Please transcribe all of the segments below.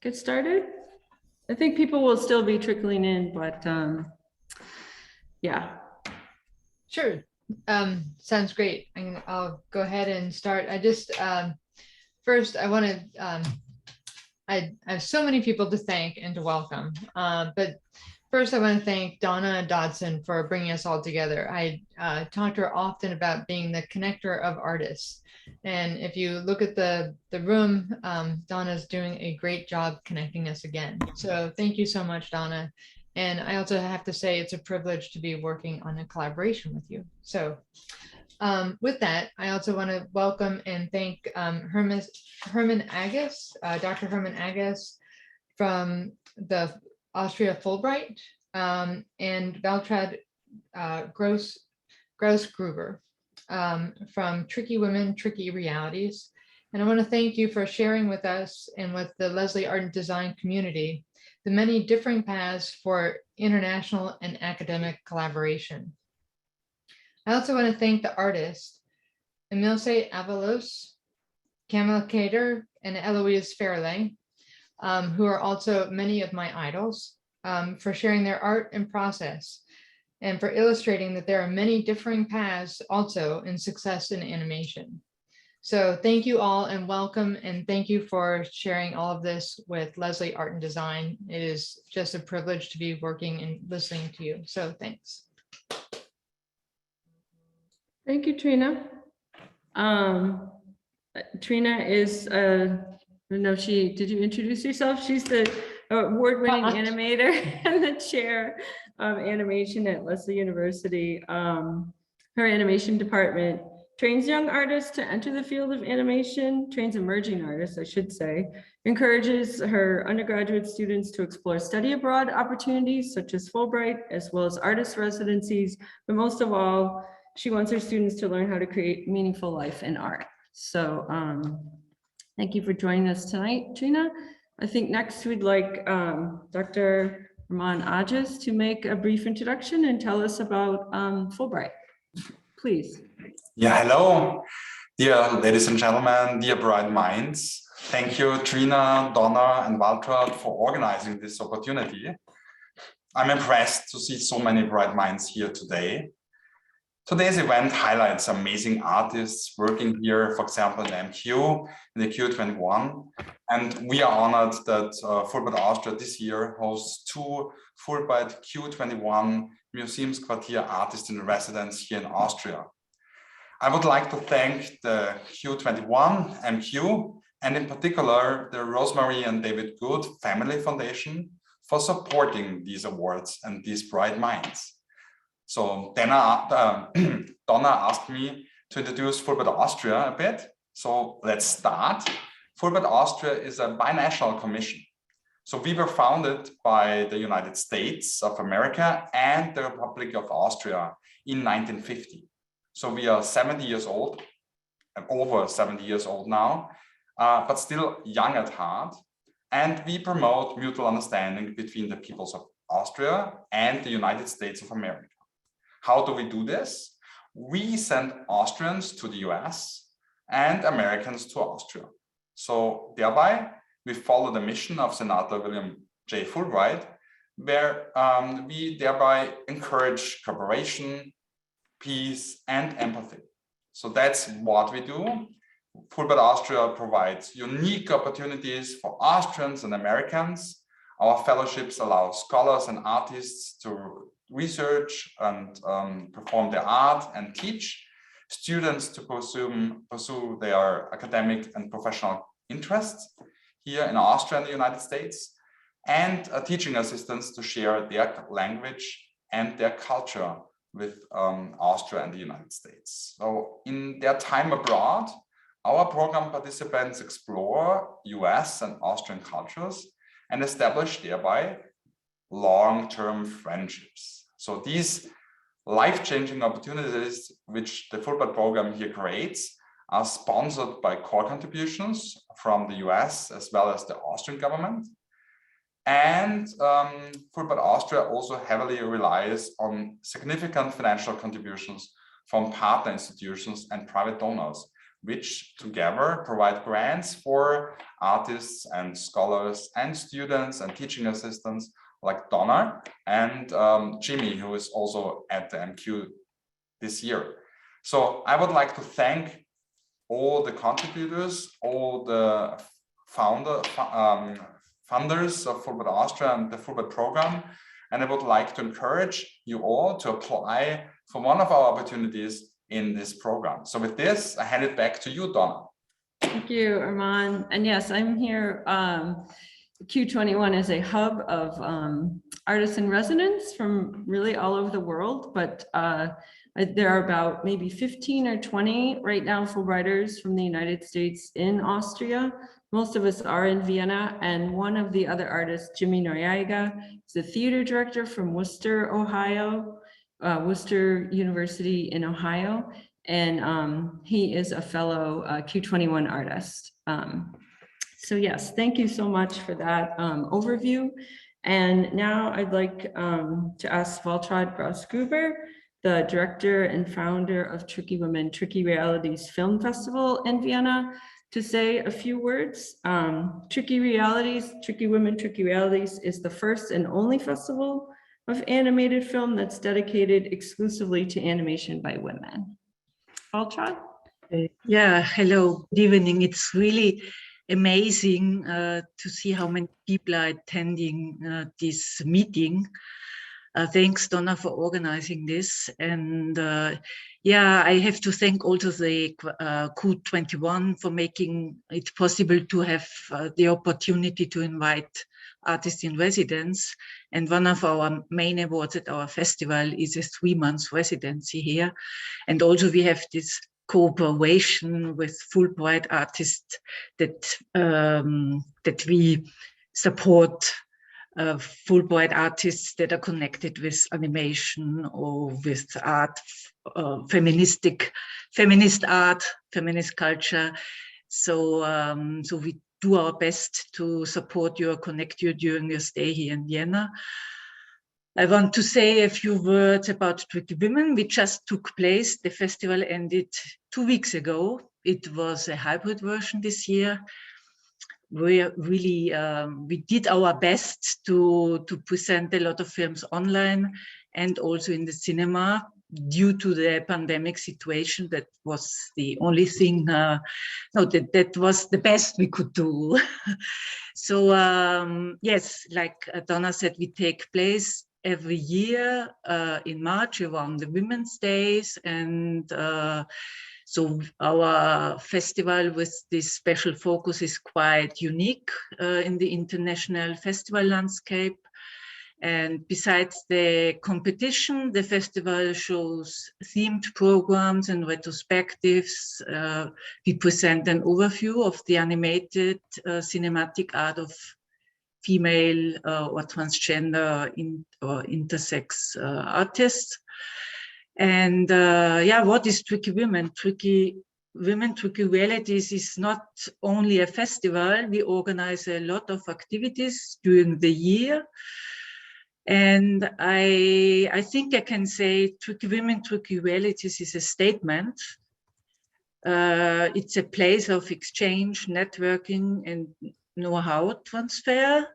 get started? I think people will still be trickling in, but yeah. Sure. Sounds great. I'll go ahead and start. I just first I want to I have so many people to thank and to welcome, but first I want to thank Donna Dodson for bringing us all together. I talk to her often about being the connector of artists, and if you look at the room, Donna's doing a great job connecting us again. So thank you so much, Donna. And I also have to say it's a privilege to be working on a collaboration with you. So with that, I also want to welcome and thank Hermann Agis, Dr. Hermann Agis from the Austria Fulbright, and Waltraud Grausgruber from Tricky Women, Tricky Realities. And I want to thank you for sharing with us and with the Lesley Art and Design community the many differing paths for international and academic collaboration. I also want to thank the artists, Emilce Avalos, Camila and Heloise Ferlay, who are also many of my idols, for sharing their art and process, and for illustrating that there are many differing paths also in success in animation. So thank you all and welcome, and thank you for sharing all of this with Lesley Art and Design. It is just a privilege to be working and listening to you. So thanks. Thank you, Trina. Trina is, I don't know if did you introduce yourself? She's the award-winning animator and the chair of animation at Lesley University. Her animation department trains young artists to enter the field of animation, trains emerging artists, I should say, encourages her undergraduate students to explore study abroad opportunities such as Fulbright, as well as artist residencies, but most of all, she wants her students to learn how to create meaningful life in art. So thank you for joining us tonight, Trina. I think next we'd like Dr. Hermann Agis to make a brief introduction and tell us about Fulbright. Please. Yeah, hello, dear ladies and gentlemen, dear bright minds. Thank you, Trina, Donna, and Waltraud for organizing this opportunity. I'm impressed to see so many bright minds here today. Today's event highlights amazing artists working here, for example, in the MQ, in the Q21. And we are honored that Fulbright Austria this year hosts 2 Fulbright Q21 Museumsquartier artists in residence here in Austria. I would like to thank the Q21 MQ, and in particular, the Rosemary and David Good Family Foundation for supporting these awards and these bright minds. So Donna asked me to introduce Fulbright Austria a bit. So let's start. Fulbright Austria is a binational commission. So we were founded by the United States of America and the Republic of Austria in 1950. So we are 70 years old, over 70 years old now, but still young at heart. And we promote mutual understanding between the peoples of Austria and the United States of America. How do we do this? We send Austrians to the US and Americans to Austria. So thereby, we follow the mission of Senator William J. Fulbright, where we thereby encourage cooperation, peace, and empathy. So that's what we do. Fulbright Austria provides unique opportunities for Austrians and Americans. Our fellowships allow scholars and artists to research and perform their art and teach, students to pursue their academic and professional interests here in Austria and the United States, and teaching assistants to share their language and their culture with Austria and the United States. So in their time abroad, our program participants explore US and Austrian cultures and establish thereby long-term friendships. So these life-changing opportunities which the Fulbright program here creates are sponsored by core contributions from the US as well as the Austrian government. And Fulbright Austria also heavily relies on significant financial contributions from partner institutions and private donors, which together provide grants for artists and scholars and students and teaching assistants like Donna and Jimmy, who is also at the MQ this year. So I would like to thank all the contributors, all the funders of Fulbright Austria and the Fulbright program. And I would like to encourage you all to apply for one of our opportunities in this program. So with this, I hand it back to you, Donna. Thank you, Hermann. And yes, I'm here. Q21 is a hub of artists in residence from really all over the world, but there are about maybe 15 or 20 right now Fulbrighters from the United States in Austria. Most of us are in Vienna, and one of the other artists, Jimmy Noriega, is a theater director from Worcester, Ohio, Worcester University in Ohio, and he is a fellow Q21 artist. So yes, thank you so much for that overview. And now I'd like to ask Waltraud Grausgruber, the director and founder of Tricky Women, Tricky Realities Film Festival in Vienna, to say a few words. Tricky Realities, Tricky Women, Tricky Realities is the first and only festival of animated film that's dedicated exclusively to animation by women. Waltraud? Yeah, hello, good evening. It's really amazing to see how many people are attending this meeting. Thanks, Donna, for organizing this. And yeah, I have to thank also the Q21 for making it possible to have the opportunity to invite artists in residence. And one of our main awards at our festival is a 3-month residency here. And also we have this cooperation with Fulbright artists that that we support Fulbright artists that are connected with animation or with art, feminist art, feminist culture. So so we do our best to support you or connect you during your stay here in Vienna. I want to say a few words about Tricky Women, which just took place. The festival ended 2 weeks ago. It was a hybrid version this year. We really we did our best to present a lot of films online and also in the cinema. Due to the pandemic situation, that was the only thing. No, that was the best we could do. So yes, like Donna said, we take place every year in March around the Women's Days, and so our festival with this special focus is quite unique in the international festival landscape. And besides the competition, the festival shows themed programs and retrospectives. We present an overview of the animated cinematic art of female or transgender or intersex artists. And yeah, what is Tricky Women? Tricky Women, Tricky Realities is not only a festival. We organize a lot of activities during the year. And I think I can say Tricky Women, Tricky Realities is a statement. It's a place of exchange, networking, and know-how transfer.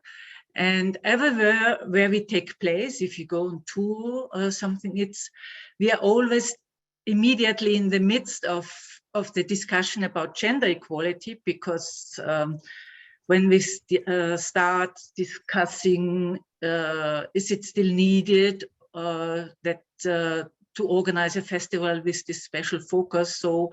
And everywhere where we take place, if you go on tour or something, we are always immediately in the midst of the discussion about gender equality, because when we start discussing is it still needed that to organize a festival with this special focus. So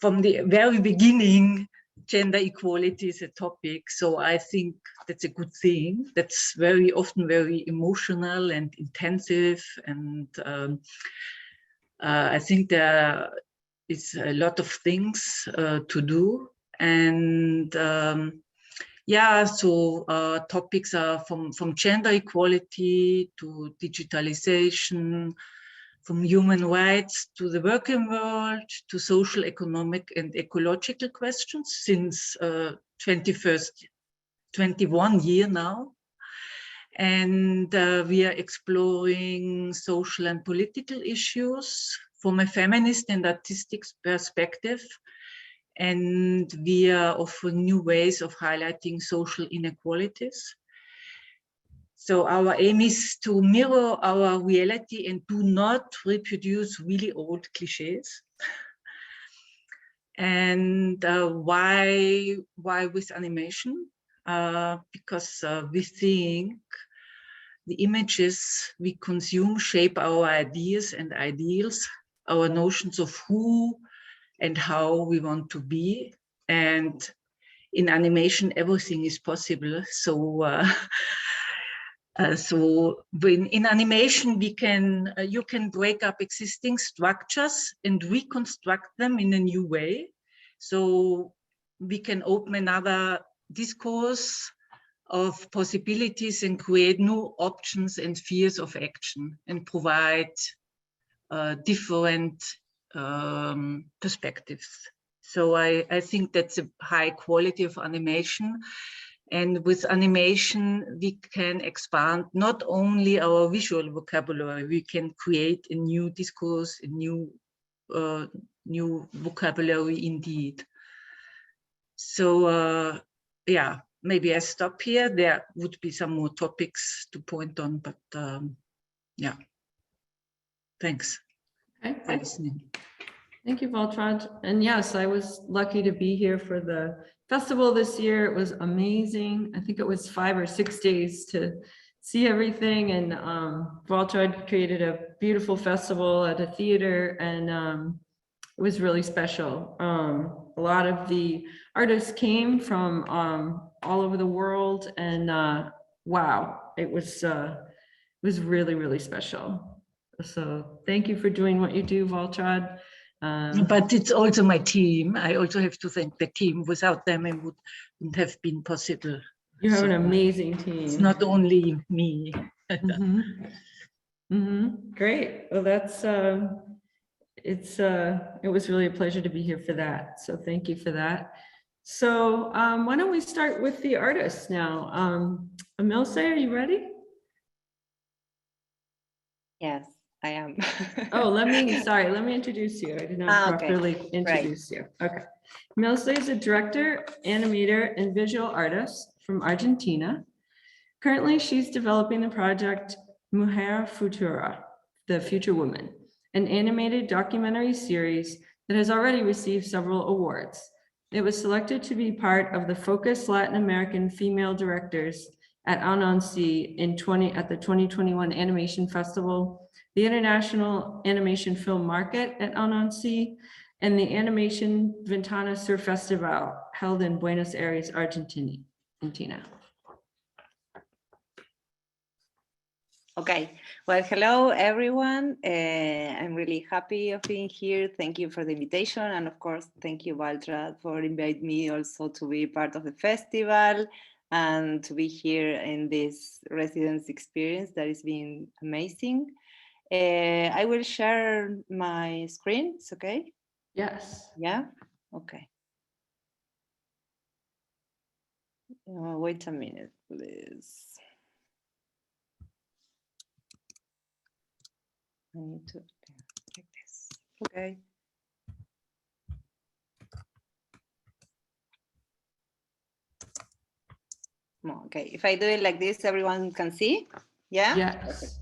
from the very beginning, gender equality is a topic. So I think that's a good thing. That's very often very emotional and intensive. And I think there is a lot of things to do. And yeah, so topics are from gender equality to digitalization, from human rights to the working world, to social, economic, and ecological questions since 21 year now. And we are exploring social and political issues from a feminist and artistic perspective. And we are offering new ways of highlighting social inequalities. So our aim is to mirror our reality and do not reproduce really old cliches. And why with animation? Because we think the images we consume shape our ideas and ideals, our notions of who and how we want to be. And in animation, everything is possible. So, so when in animation, you can break up existing structures and reconstruct them in a new way. So we can open another discourse of possibilities and create new options and spheres of action and provide different perspectives. So I think that's a high quality of animation. And with animation, we can expand not only our visual vocabulary, we can create a new discourse, a new vocabulary indeed. So yeah, maybe I stop here. There would be some more topics to point on, but yeah, thanks for listening. Thank you, Waltraud. And yes, I was lucky to be here for the festival this year. It was amazing. I think it was 5 or 6 days to see everything. And Waltraud created a beautiful festival at a theater, and it was really special. A lot of the artists came from all over the world, and wow, it was really, really special. So thank you for doing what you do, Waltraud. But it's also my team. I also have to thank the team. Without them, it wouldn't have been possible. You have an amazing team. It's not only me. Great. Well, that's it was really a pleasure to be here for that. So thank you for that. So why don't we start with the artists now? Emilce, are you ready? Yes, I am. Oh, let me introduce you. I did not properly introduce you. Okay. Emilce is a director, animator, and visual artist from Argentina. Currently, she's developing the project Mujer Futura, The Future Woman, an animated documentary series that has already received several awards. It was selected to be part of the Focus Latin American Female Directors at Annecy at the 2021 Animation Festival, the International Animation Film Market at Annecy, and the Animation Ventana Sur Festival held in Buenos Aires, Argentina. Okay, well, hello everyone. I'm really happy of being here. Thank you for the invitation. And of course, thank you, Waltraud, for inviting me also to be part of the festival and to be here in this residence experience that has been amazing. I will share my screen, it's okay? Yes. Yeah, okay. Wait a minute, please. I need to like this. Okay. Okay, if I do it like this, everyone can see? Yeah? Yes.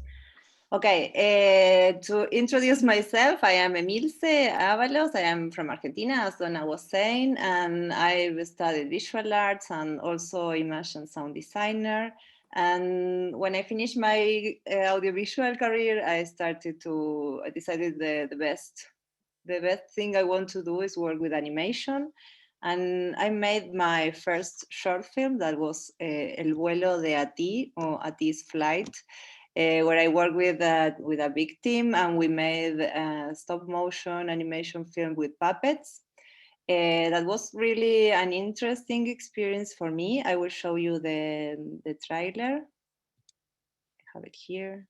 Okay, to introduce myself, I am Emilce Avalos. I am from Argentina, as Donna was saying, and I've studied visual arts and also image and sound designer. And when I finished my audiovisual career, I decided the best thing I want to do is work with animation. And I made my first short film that was El vuelo de Ati, or Ati's flight, where I worked with a big team, and we made a stop motion animation film with puppets. That was really an interesting experience for me. I will show you the trailer. I have it here.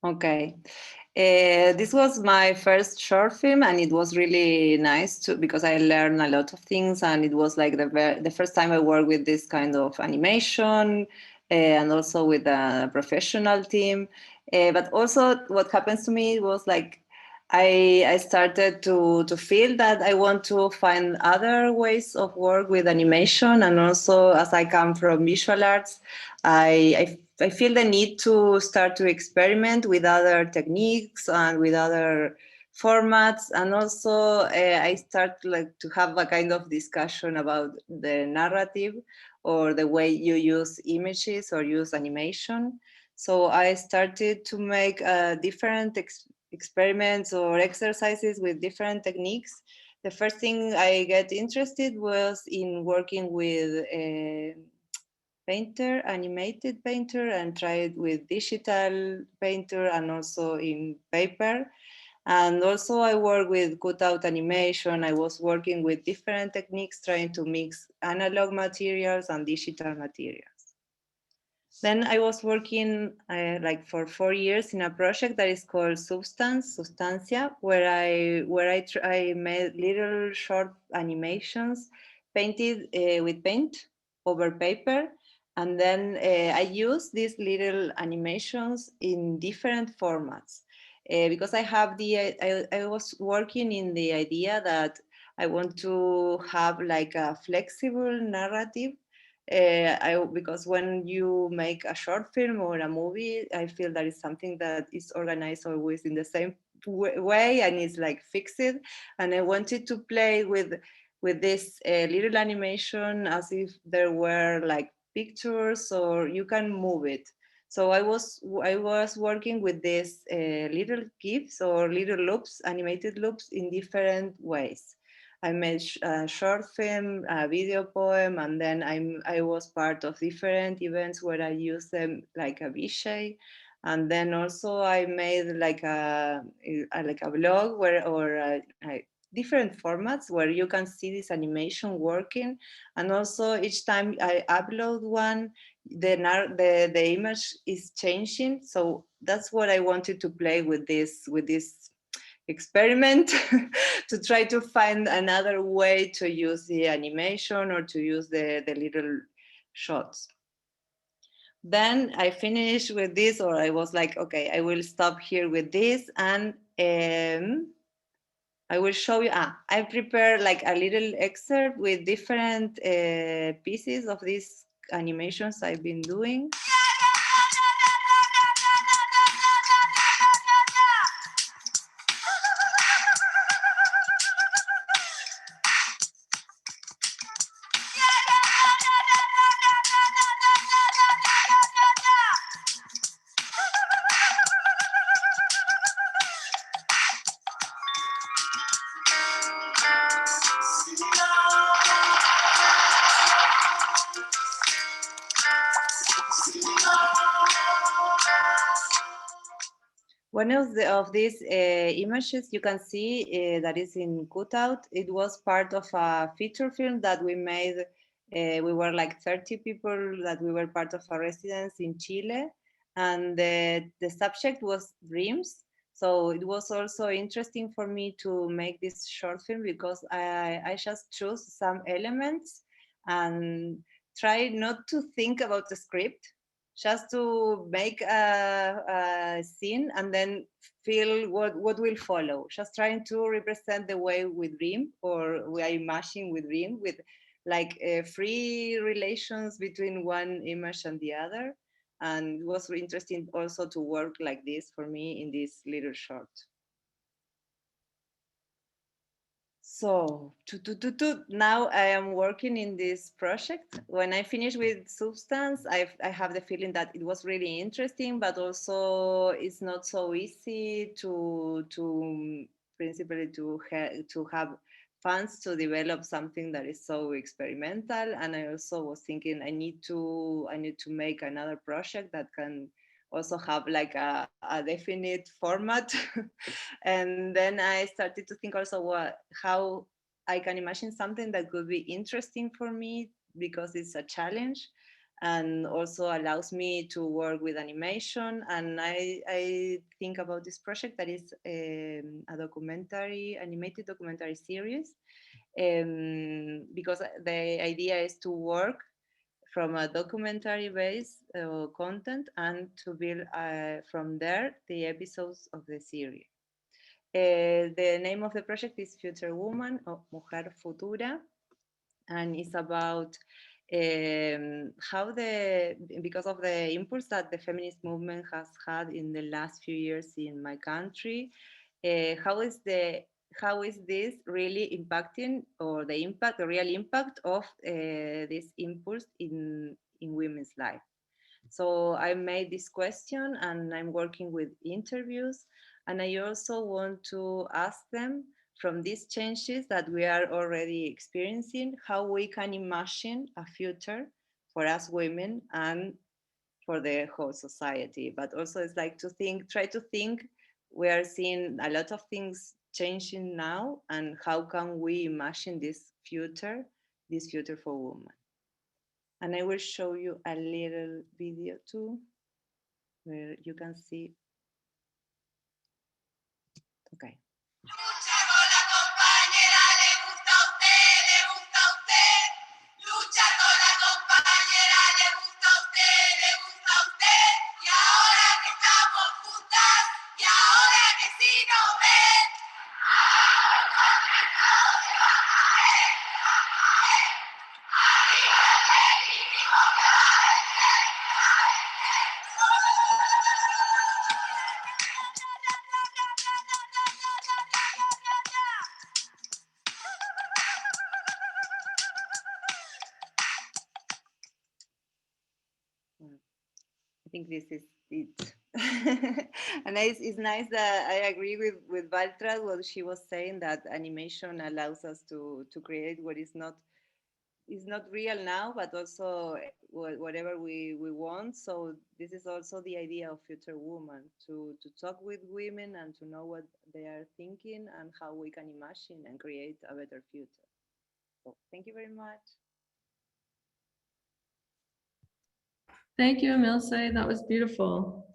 Okay. This was my first short film, and it was really nice too, because I learned a lot of things, and it was like the first time I worked with this kind of animation, and also with a professional team. But also what happens to me was like, I started to feel that I want to find other ways of work with animation, and also as I come from visual arts, I feel the need to start to experiment with other techniques and with other formats, and also I start like to have a kind of discussion about the narrative or the way you use images or use animation. So I started to make different experiments or exercises with different techniques. The first thing I get interested was in working with painter, animated painter, and tried with digital painter and also in paper. And also I work with cutout animation. I was working with different techniques, trying to mix analog materials and digital materials. Then I was working like for 4 years in a project that is called Substancia, where I made little short animations painted with paint over paper. And then I use these little animations in different formats because I was working in the idea that I want to have like a flexible narrative. Because when you make a short film or a movie, I feel that is something that is organized always in the same way and is like fixed. And I wanted to play with this little animation as if there were like pictures or you can move it. So I was working with these little GIFs or little loops, animated loops in different ways. I made a short film, a video poem, and then I was part of different events where I used them like a Vishay. And then also I made like a blog or different formats where you can see this animation working. And also each time I upload one, the image is changing. So that's what I wanted to play with this experiment to try to find another way to use the animation or to use the little shots. Then I finished with this, or I was like, okay, I will stop here with this, and I will show you. I prepared like a little excerpt with different pieces of these animations I've been doing. One of these images you can see that is in cutout. It was part of a feature film that we made. We were like 30 people that we were part of a residence in Chile. And the subject was dreams. So it was also interesting for me to make this short film because I just chose some elements and try not to think about the script, just to make a scene and then feel what will follow. Just trying to represent the way we dream or we are imagining we dream with like free relations between one image and the other. And it was interesting also to work like this for me in this little short. So now I am working in this project. When I finish with Substance, I have the feeling that it was really interesting, but also it's not so easy to principally to have funds to develop something that is so experimental. And I also was thinking I need to make another project that can also have like a definite format. And then I started to think also how I can imagine something that could be interesting for me because it's a challenge and also allows me to work with animation. And I think about this project that is a animated documentary series, because the idea is to work from a documentary based content and to build from there the episodes of the series. The name of the project is Future Woman, or Mujer Futura, and it's about how because of the impulse that the feminist movement has had in the last few years in my country, how is this really impacting, or the real impact of this impulse in women's life? So I made this question and I'm working with interviews, and I also want to ask them, from these changes that we are already experiencing, how we can imagine a future for us women and for the whole society. But also it's like try to think, we are seeing a lot of things changing now, and how can we imagine this future for women? And I will show you a little video too, where you can see. Okay. Lucha con la compañera, le gusta a usted, le gusta a usted. Lucha con la compañera, le gusta a usted, le gusta a usted. Y ahora que estamos juntas, y ahora que sí nos ven. I think this is it. And it's nice that I agree with Waltraud, what she was saying, that animation allows us to create what is not real now, but also whatever we want. So this is also the idea of Future Woman, to talk with women and to know what they are thinking and how we can imagine and create a better future. So thank you very much. Thank you, Emilce. That was beautiful.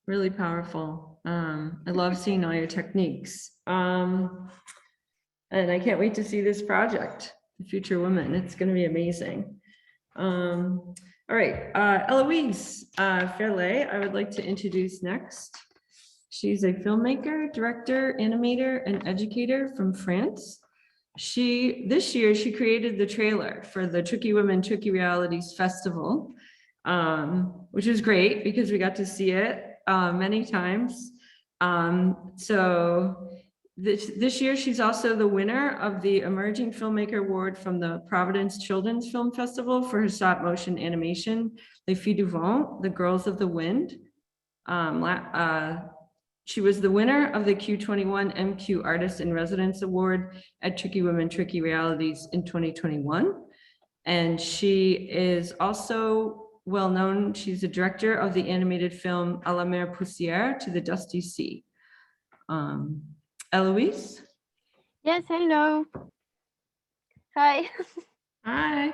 Really powerful. I love seeing all your techniques. And I can't wait to see this project, The Future Woman. It's going to be amazing. All right, Heloise Ferlay, I would like to introduce next. She's a filmmaker, director, animator, and educator from France. This year, she created the trailer for the Tricky Women, Tricky Realities Festival, which was great because we got to see it many times. So this year, she's also the winner of the Emerging Filmmaker Award from the Providence Children's Film Festival for her stop motion animation, Les Filles du Vent, The Girls of the Wind. She was the winner of the Q21 MQ Artist in Residence Award at Tricky Women, Tricky Realities in 2021. And she is also well known. She's the director of the animated film À la mer poussière, To the Dusty Sea. Heloise? Yes, hello. Hi. Hi.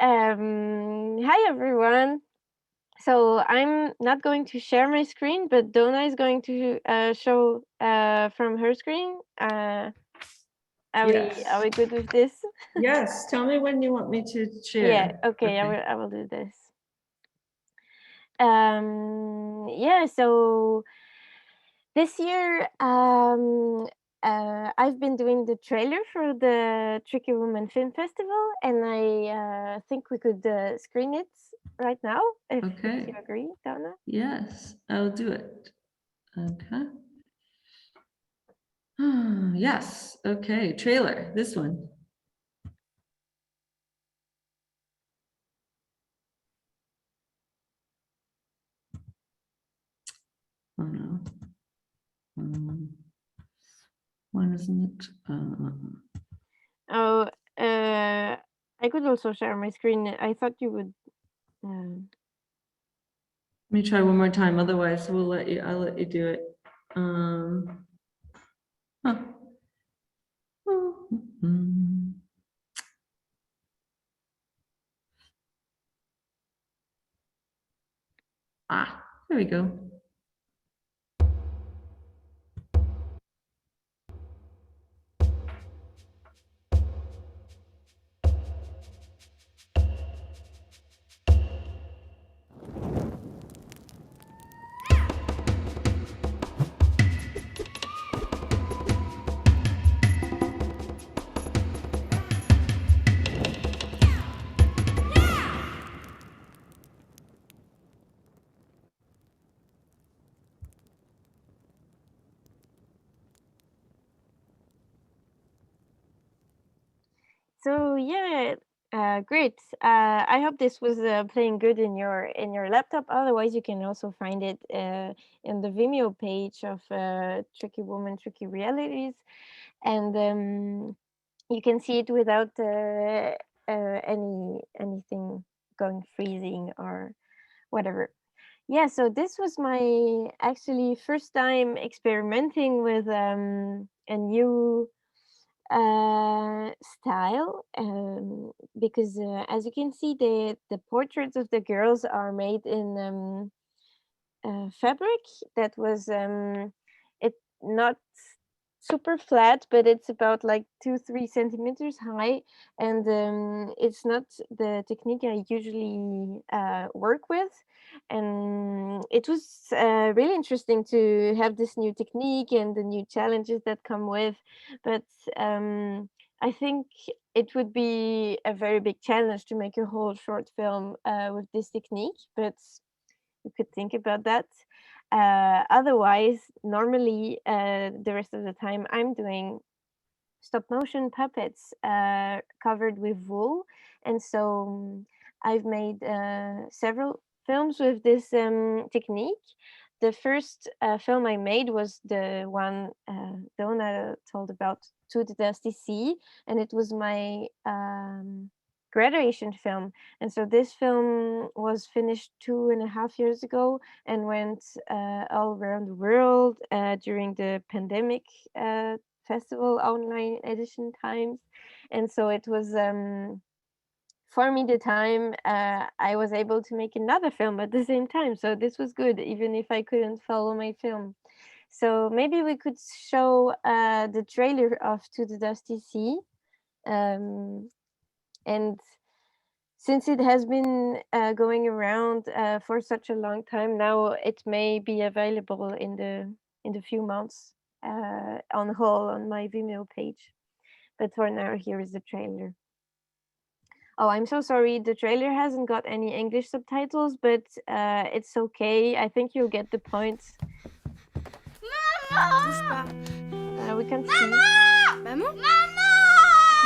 Hi, everyone. So I'm not going to share my screen, but Donna is going to show from her screen. Are we good with this? Yes, tell me when you want me to share. Yeah, okay. I will do this. Yeah, so this year I've been doing the trailer for the Tricky Woman Film Festival, and I think we could screen it right now, if you agree, Donna. Yes, I'll do it. Okay. Yes, okay, trailer, this one. Oh no. Why isn't it? Oh, I could also share my screen. I thought you would. Let me try one more time, otherwise I'll let you do it. Huh. There we go. So yeah, great. I hope this was playing good in your laptop. Otherwise, you can also find it in the Vimeo page of Tricky Woman, Tricky Realities, and you can see it without anything going freezing or whatever. Yeah, so this was my actually first time experimenting with a new style, because as you can see, the portraits of the girls are made in fabric that was it not super flat, but it's about like 2-3 centimeters high, and it's not the technique I usually work with, and it was really interesting to have this new technique and the new challenges that come with, but I think it would be a very big challenge to make a whole short film with this technique, but we could think about that. Otherwise, normally the rest of the time I'm doing stop motion puppets covered with wool, and so I've made several films with this technique. The first film I made was the one Donna told about, To the Dusty Sea, and it was my graduation film. And so this film was finished 2.5 years ago and went all around the world during the pandemic festival online edition times. And so it was for me the time I was able to make another film at the same time. So this was good, even if I couldn't follow my film. So maybe we could show the trailer of To the Dusty Sea. And since it has been going around for such a long time now, it may be available in the few months on whole on my Vimeo page. But for now, here is the trailer. Oh, I'm so sorry. The trailer hasn't got any English subtitles, but it's okay. I think you'll get the point. Bouge pas. We can see. Maman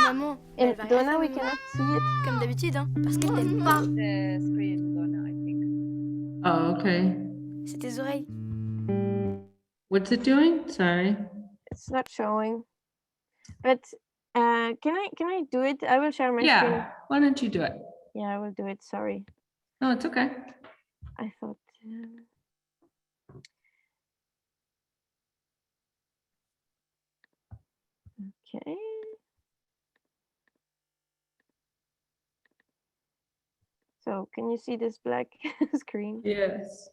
Maman, elle And va rien Donna, faire, we maman. cannot see it. Comme d'habitude, hein, parce qu'elle t'aime pas. The screen, Donna, I think. Oh, okay. C'est tes oreilles. What's it doing? Sorry. It's not showing. But can I do it? I will share my screen. Yeah, why don't you do it? Yeah, I will do it. Sorry. No, it's okay. I thought. Okay. So can you see this black screen? Yes.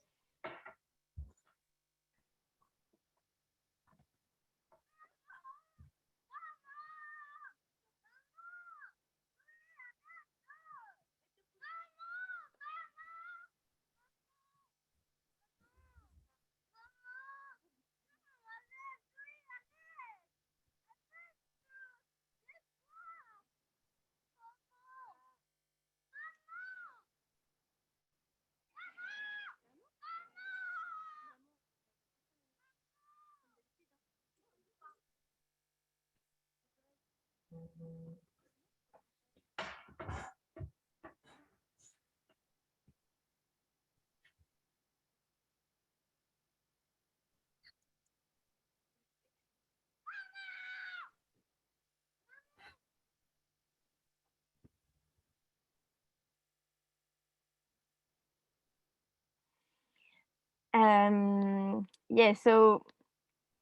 Yeah, so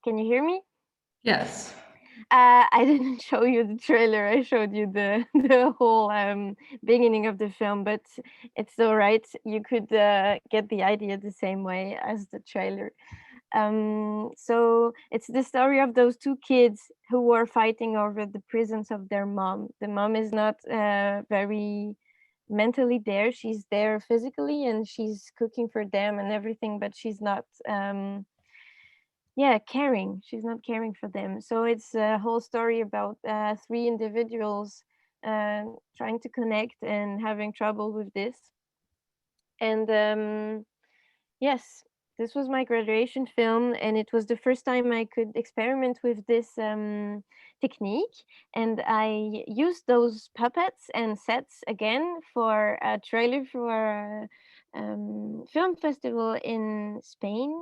can you hear me? Yes. I didn't show you the trailer. I showed you the the whole beginning of the film, but it's all right. You could get the idea the same way as the trailer. So it's the story of those two kids who were fighting over the presence of their mom. The mom is not very mentally there. She's there physically and she's cooking for them and everything, but she's not yeah, caring. She's not caring for them. So it's a whole story about three individuals trying to connect and having trouble with this. And yes, this was my graduation film, and it was the first time I could experiment with this technique. And I used those puppets and sets again for a trailer for a film festival in Spain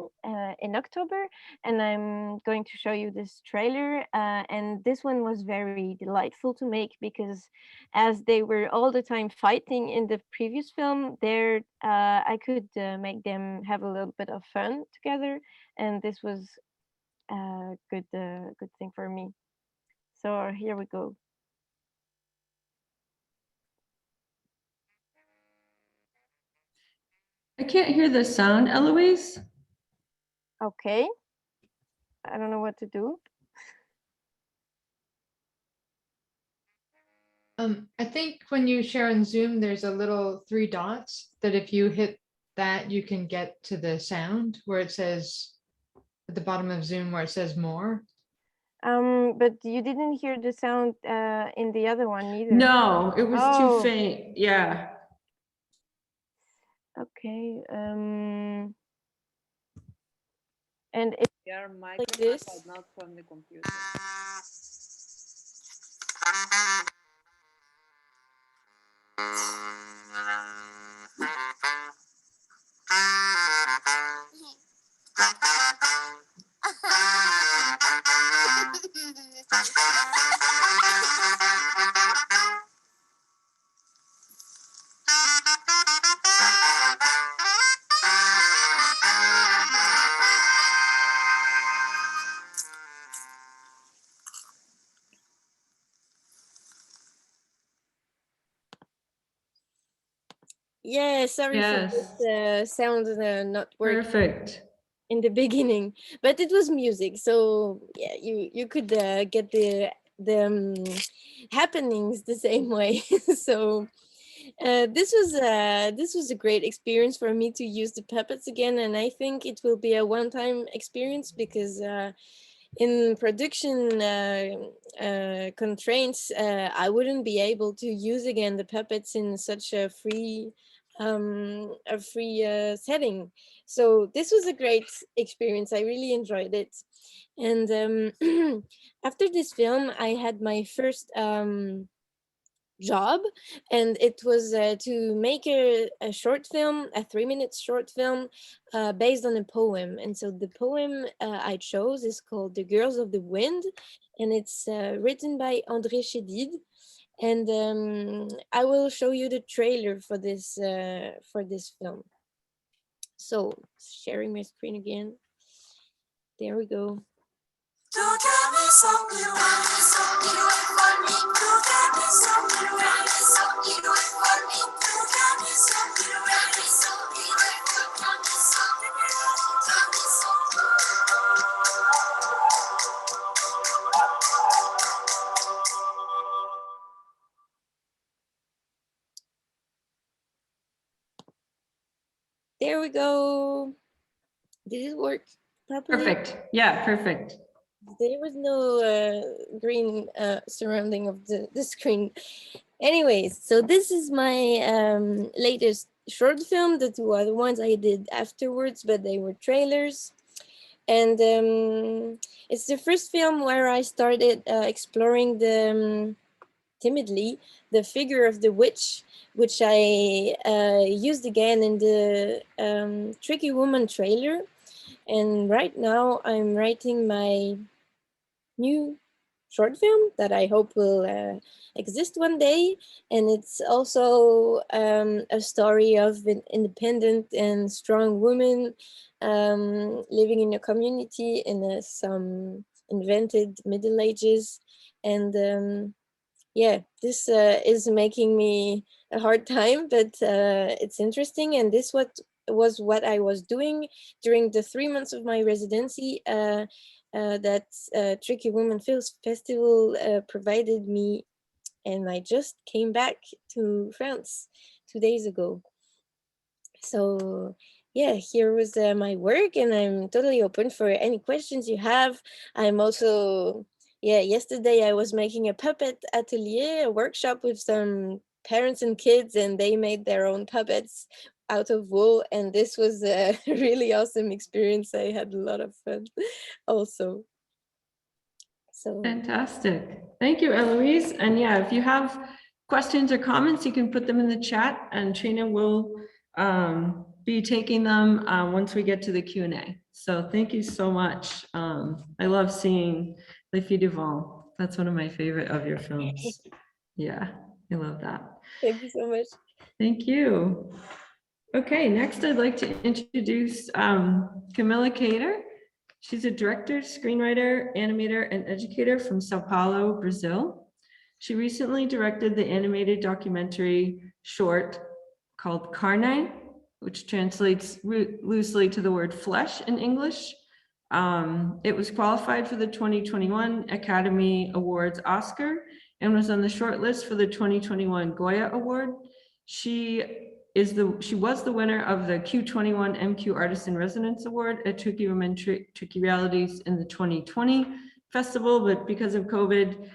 in October. And I'm going to show you this trailer. And this one was very delightful to make because as they were all the time fighting in the previous film, there I could make them have a little bit of fun together, and this was a good thing for me. So here we go. I can't hear the sound, Heloise. Okay, I don't know what to do. I think when you share on Zoom, there's a little 3 dots that if you hit that, you can get to the sound where it says at the bottom of Zoom where it says more. But you didn't hear the sound in the other one either. No, it was too Oh. faint. Yeah. Okay. And it's Your like microphone, this. but not from the computer. Yeah, sorry for Yes. this sound not working Perfect. in the beginning, but it was music, so yeah, you could get the happenings the same way. So this was a great experience for me to use the puppets again, and I think it will be a one-time experience because in production constraints, I wouldn't be able to use again the puppets in such a free setting. So this was a great experience. I really enjoyed it. And after this film, I had my first job, and it was to make a short film, a 3-minute short film based on a poem. And so the poem I chose is called The Girls of the Wind, and it's written by André Chédid. And I will show you the trailer for this film. So sharing my screen again. There we go. There we go. Did it work properly? Perfect. Yeah, perfect. There was no green surrounding of the screen. Anyways, so this is my latest short film. The 2 other ones I did afterwards, but they were trailers. And it's the first film where I started exploring timidly the figure of the witch, which I used again in the Tricky Woman trailer. And right now I'm writing my new short film that I hope will exist one day. And it's also a story of an independent and strong woman living in a community in some invented Middle Ages. And yeah, this is making me a hard time, but it's interesting. And this was what I was doing during the 3 months of my residency that Tricky Woman Films Festival provided me. And I just came back to France 2 days ago. So yeah, here was my work, and I'm totally open for any questions you have. I'm also, yeah, yesterday I was making a puppet atelier, a workshop with some parents and kids, and they made their own puppets out of wool. And this was a really awesome experience. I had a lot of fun also. So Fantastic. Thank you, Heloise. And yeah, if you have questions or comments, you can put them in the chat, and Trina will be taking them once we get to the Q&A. So thank you so much. I love seeing Les Filles du Vent. That's one of my favorite of your films. Yeah, I love that. thank you so much. Thank you. Okay, next I'd like to introduce Camila Cater. She's a director, screenwriter, animator, and educator from Sao Paulo, Brazil. She recently directed the animated documentary short called Carne, which translates loosely to the word flesh in English. It was qualified for the 2021 Academy Awards Oscar and was on the short list for the 2021 Goya Award. She was the winner of the Q21 MQ Artist in Residence Award at Tricky Women, Tricky Realities in the 2020 festival, but because of COVID,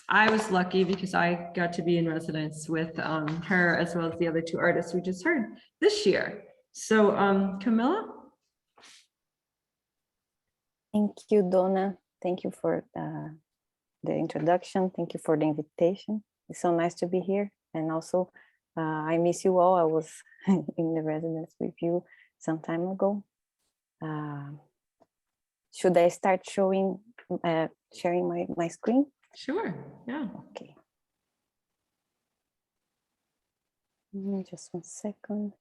I was lucky because I got to be in residence with her as well as the other two artists we just heard this year. So Camila? Thank you, Donna. Thank you for the introduction. Thank you for the invitation. It's so nice to be here. And also, I miss you all. I was in the residence with you some time ago. Should I start sharing my screen? Sure, yeah. Okay. Just 1 second.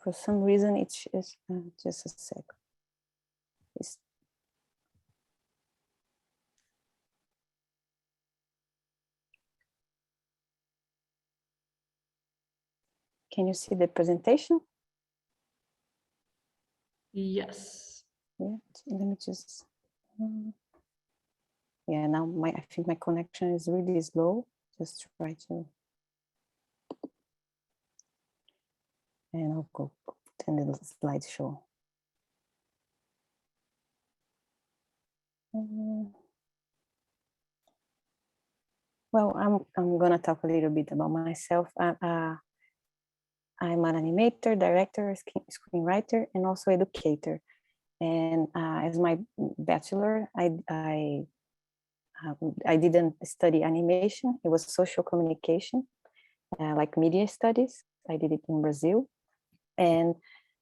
For some reason, it's just a second. Can you see the presentation? Yes. Yeah, let me just. Yeah, now I think my connection is really slow. Just try to. And I'll go in the slideshow. Well, I'm gonna talk a little bit about myself. I'm an animator, director, screenwriter, and also educator. And as my bachelor, I didn't study animation. It was social communication, like media studies. I did it in Brazil. And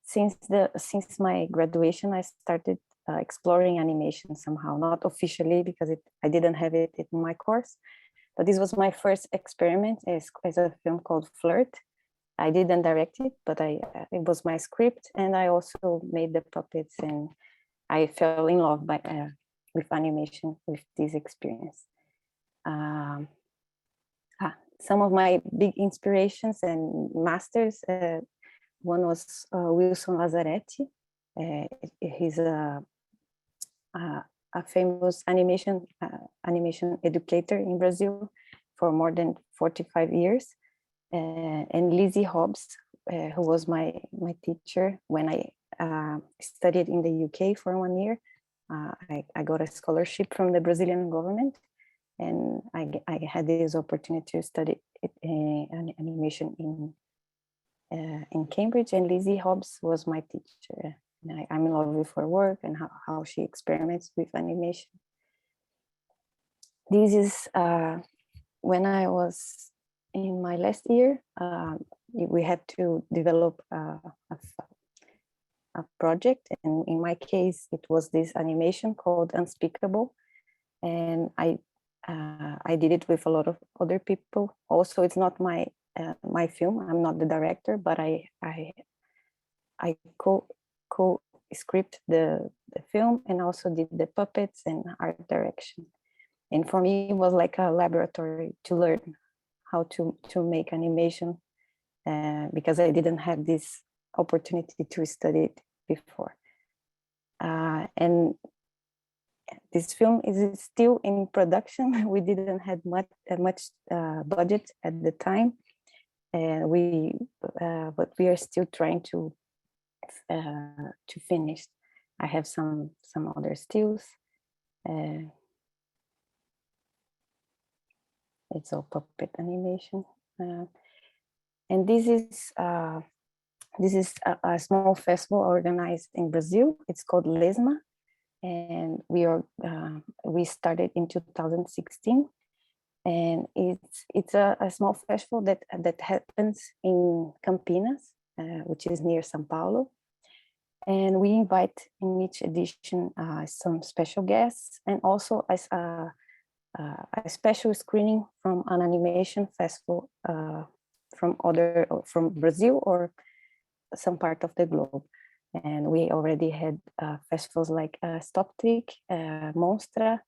since my graduation, I started exploring animation somehow, not officially because I didn't have it in my course, but this was my first experiment as a film called Flirt. I didn't direct it, but it was my script, and I also made the puppets, and I fell in love with animation with this experience. Some of my big inspirations and masters. One was Wilson Lazzaretti. He's a famous animation educator in Brazil for more than 45 years. And Lizzie Hobbs, who was my teacher when I studied in the UK for 1 year. I got a scholarship from the Brazilian government, and I had this opportunity to study animation in Cambridge, and Lizzie Hobbs was my teacher. I'm in love with her work and how she experiments with animation. This is when I was in my last year, we had to develop a project, and in my case, it was this animation called Unspeakable, and I did it with a lot of other people. Also, it's not my film. I'm not the director, but I co-script the film and also did the puppets and art direction. And for me, it was like a laboratory to learn how to make animation because I didn't have this opportunity to study it before. And this film is still in production. We didn't have much budget at the time, and but we are still trying to finish. I have some other stills. It's all puppet animation, and this is a small festival organized in Brazil. It's called Lesma, and we started in 2016, and it's a small festival that happens in Campinas, which is near São Paulo, and we invite in each edition some special guests and also as a special screening from an animation festival from Brazil or some part of the globe. And we already had festivals like Stoptrick, Monstra,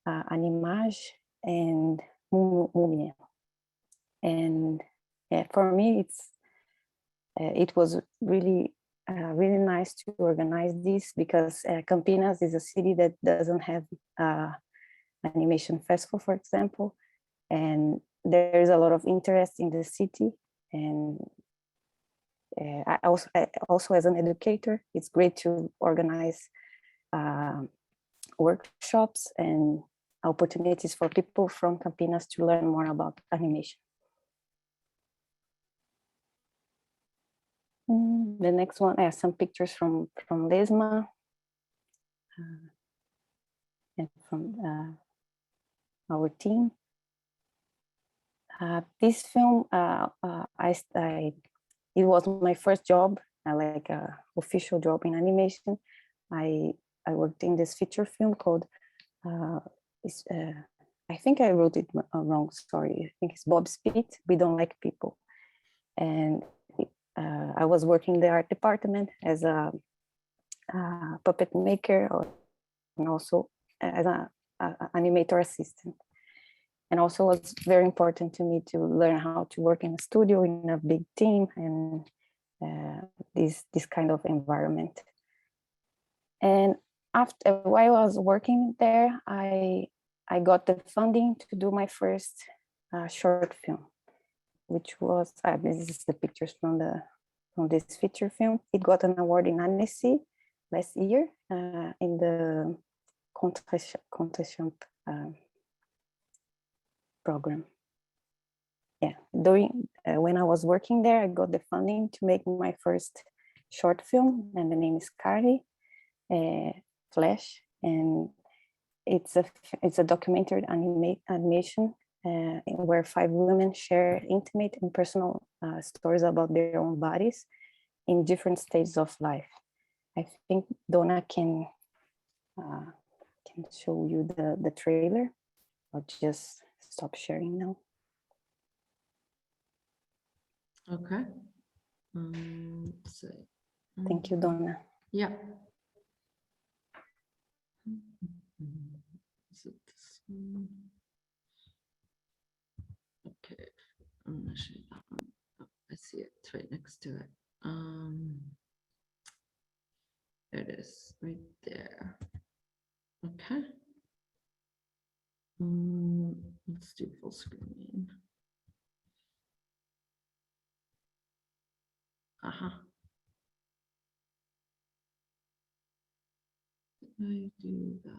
Animage, and Mumia. And for me, it was really nice to organize this because Campinas is a city that doesn't have animation festival, for example, and there is a lot of interest in the city. And I also as an educator, it's great to organize workshops and opportunities for people from Campinas to learn more about animation. The next one, I have some pictures from Lesma and from our team. This film, it was my first job, like an official job in animation. I worked in this feature film called, I think I wrote it wrong, sorry. I think it's Bob Spit, We Don't Like People. And I was working in the art department as a puppet maker and also as an animator assistant. And also was very important to me to learn how to work in a studio in a big team and this kind of environment. And while I was working there, I got the funding to do my first short film, which was this is the pictures from this feature film. It got an award in Annecy last year in the Contre-Champ program. Yeah, when I was working there, I got the funding to make my first short film, and the name is Carly Flash, and it's a documentary animation where 5 women share intimate and personal stories about their own bodies in different stages of life. I think Donna can show you the trailer. I'll just stop sharing now. Okay. Let's see. Thank you, Donna. Yeah. Is it this one? Okay. I'm gonna show you that one. Oh, I see it. It's right next to it. There it is, right there. Okay. Let's do full screen. I do that.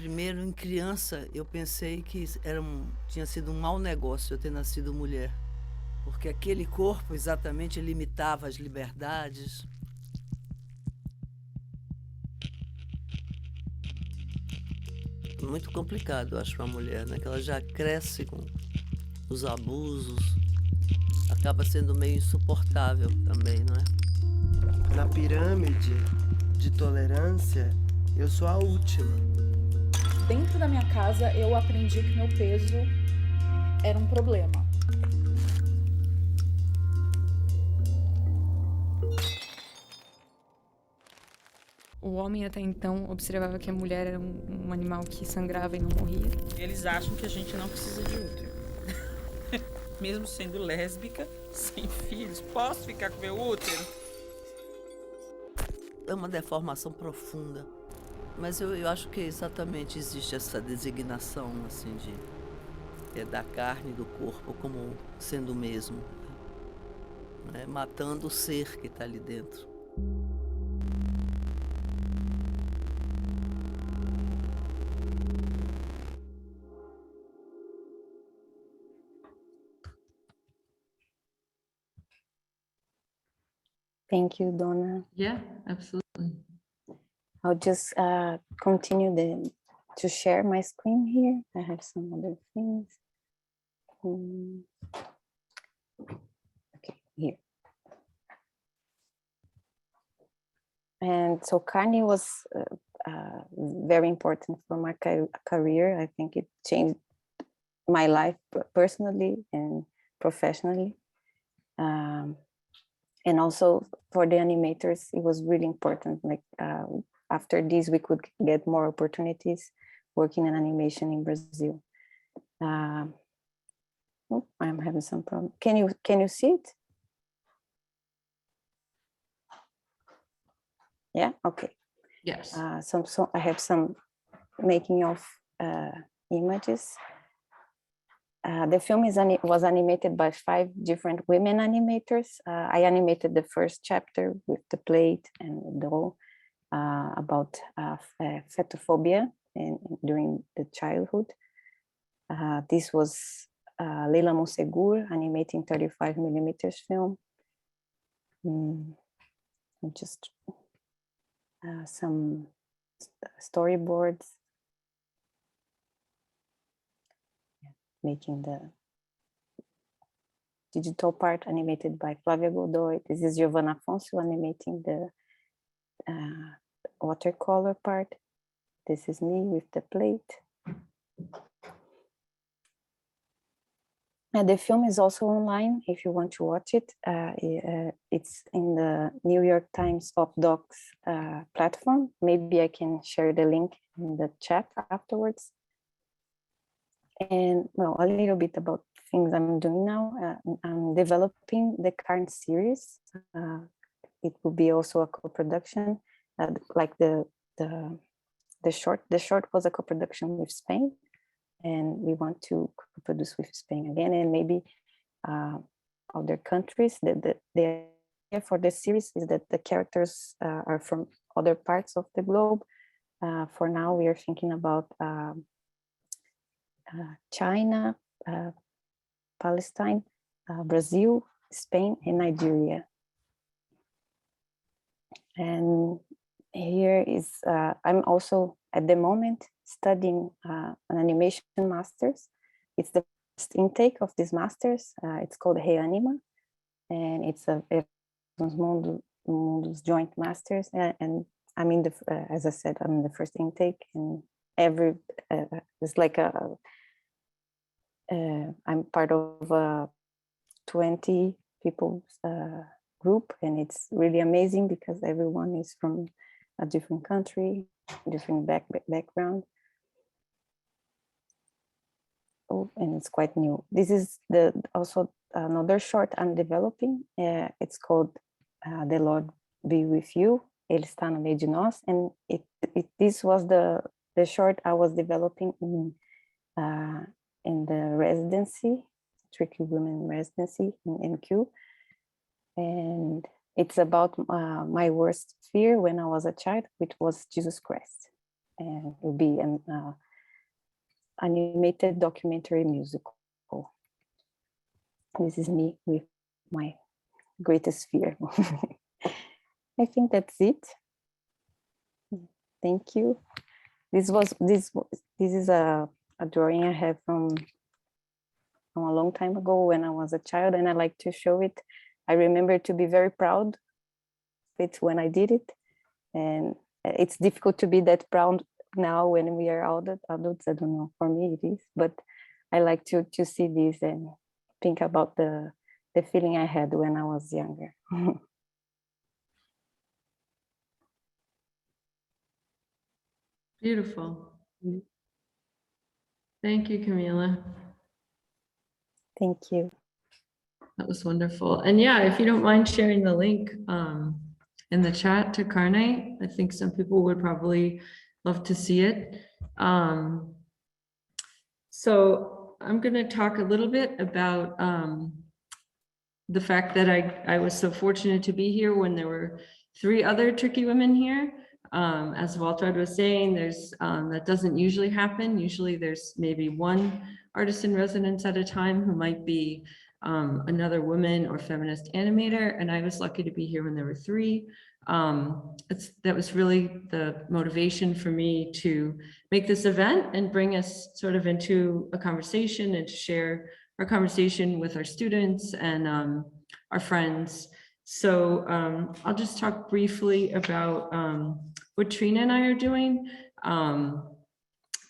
Primeiro, em criança, eu pensei que tinha sido um mau negócio eu ter nascido mulher, porque aquele corpo exatamente limitava as liberdades. Muito complicado, eu acho, para a mulher, né? Que ela já cresce com os abusos, acaba sendo meio insuportável também, não é? Na pirâmide de tolerância, eu sou a última. Dentro da minha casa, eu aprendi que meu peso era um problema. O homem até então observava que a mulher era um animal que sangrava e não morria. Eles acham que a gente não precisa de útero. Mesmo sendo lésbica, sem filhos, posso ficar com meu útero? É uma deformação profunda. Mas eu acho que exatamente existe essa designação, assim, da carne e do corpo como sendo o mesmo, né? Matando o ser que está ali dentro. Thank you, Donna. Yeah, absolutely. I'll just continue to share my screen here. I have some other things. Okay, here. And so carne was very important for my career. I think it changed my life personally and professionally. And also for the animators, it was really important. Like after this, we could get more opportunities working in animation in Brazil. I'm having some problem. Can you see it? Yeah. Okay. Yes. So I have some making of images. The film was animated by 5 different women animators. I animated the first chapter with the plate and the doll about fetophobia and during the childhood. This was Leila Monsegur animating 35 millimeters film. And just some storyboards. Making the digital part animated by Flavia Godoy. This is Giovanna Afonso animating the watercolor part. This is me with the plate. And the film is also online if you want to watch it. It's in the New York Times Op Docs platform. Maybe I can share the link in the chat afterwards. And well, a little bit about things I'm doing now. I'm developing the current series. It will be also a co-production, like the short. The short was a co-production with Spain, and we want to produce with Spain again, and maybe other countries. The idea for the series is that the characters are from other parts of the globe. For now, we are thinking about China, Palestine, Brazil, Spain, and Nigeria. And here is, I'm also at the moment studying an animation master's. It's the first intake of this master's. It's called Reanima, and it's a Mundus joint master's. And I'm in the, as I said, I'm in the first intake, and it's like I'm part of a 20 people group, and it's really amazing because everyone is from a different country, different background. Oh, and it's quite new. This is also another short I'm developing. It's called The Lord Be With You, Ele Está no Meio de Nós, and this was the short I was developing in the residency, Tricky Women residency in NQ. And it's about my worst fear when I was a child, which was Jesus Christ. and it will be an animated documentary musical. This is me with my greatest fear. I think that's it. Thank you. This is a drawing I have from a long time ago when I was a child, and I like to show it. I remember to be very proud of it when I did it, and it's difficult to be that proud now when we are adults. I don't know, for me it is, but I like to see this and think about the feeling I had when I was younger. Beautiful. Thank you, Camila. Thank you. That was wonderful. And yeah, if you don't mind sharing the link in the chat to Carnate, I think some people would probably love to see it. So I'm going to talk a little bit about the fact that I was so fortunate to be here when there were 3 other tricky women here. As Waltraud was saying, there's that doesn't usually happen. Usually there's maybe 1 artist in residence at a time who might be another woman or feminist animator, and I was lucky to be here when there were 3. That was really the motivation for me to make this event and bring us sort of into a conversation and to share our conversation with our students and our friends. So I'll just talk briefly about what Trina and I are doing.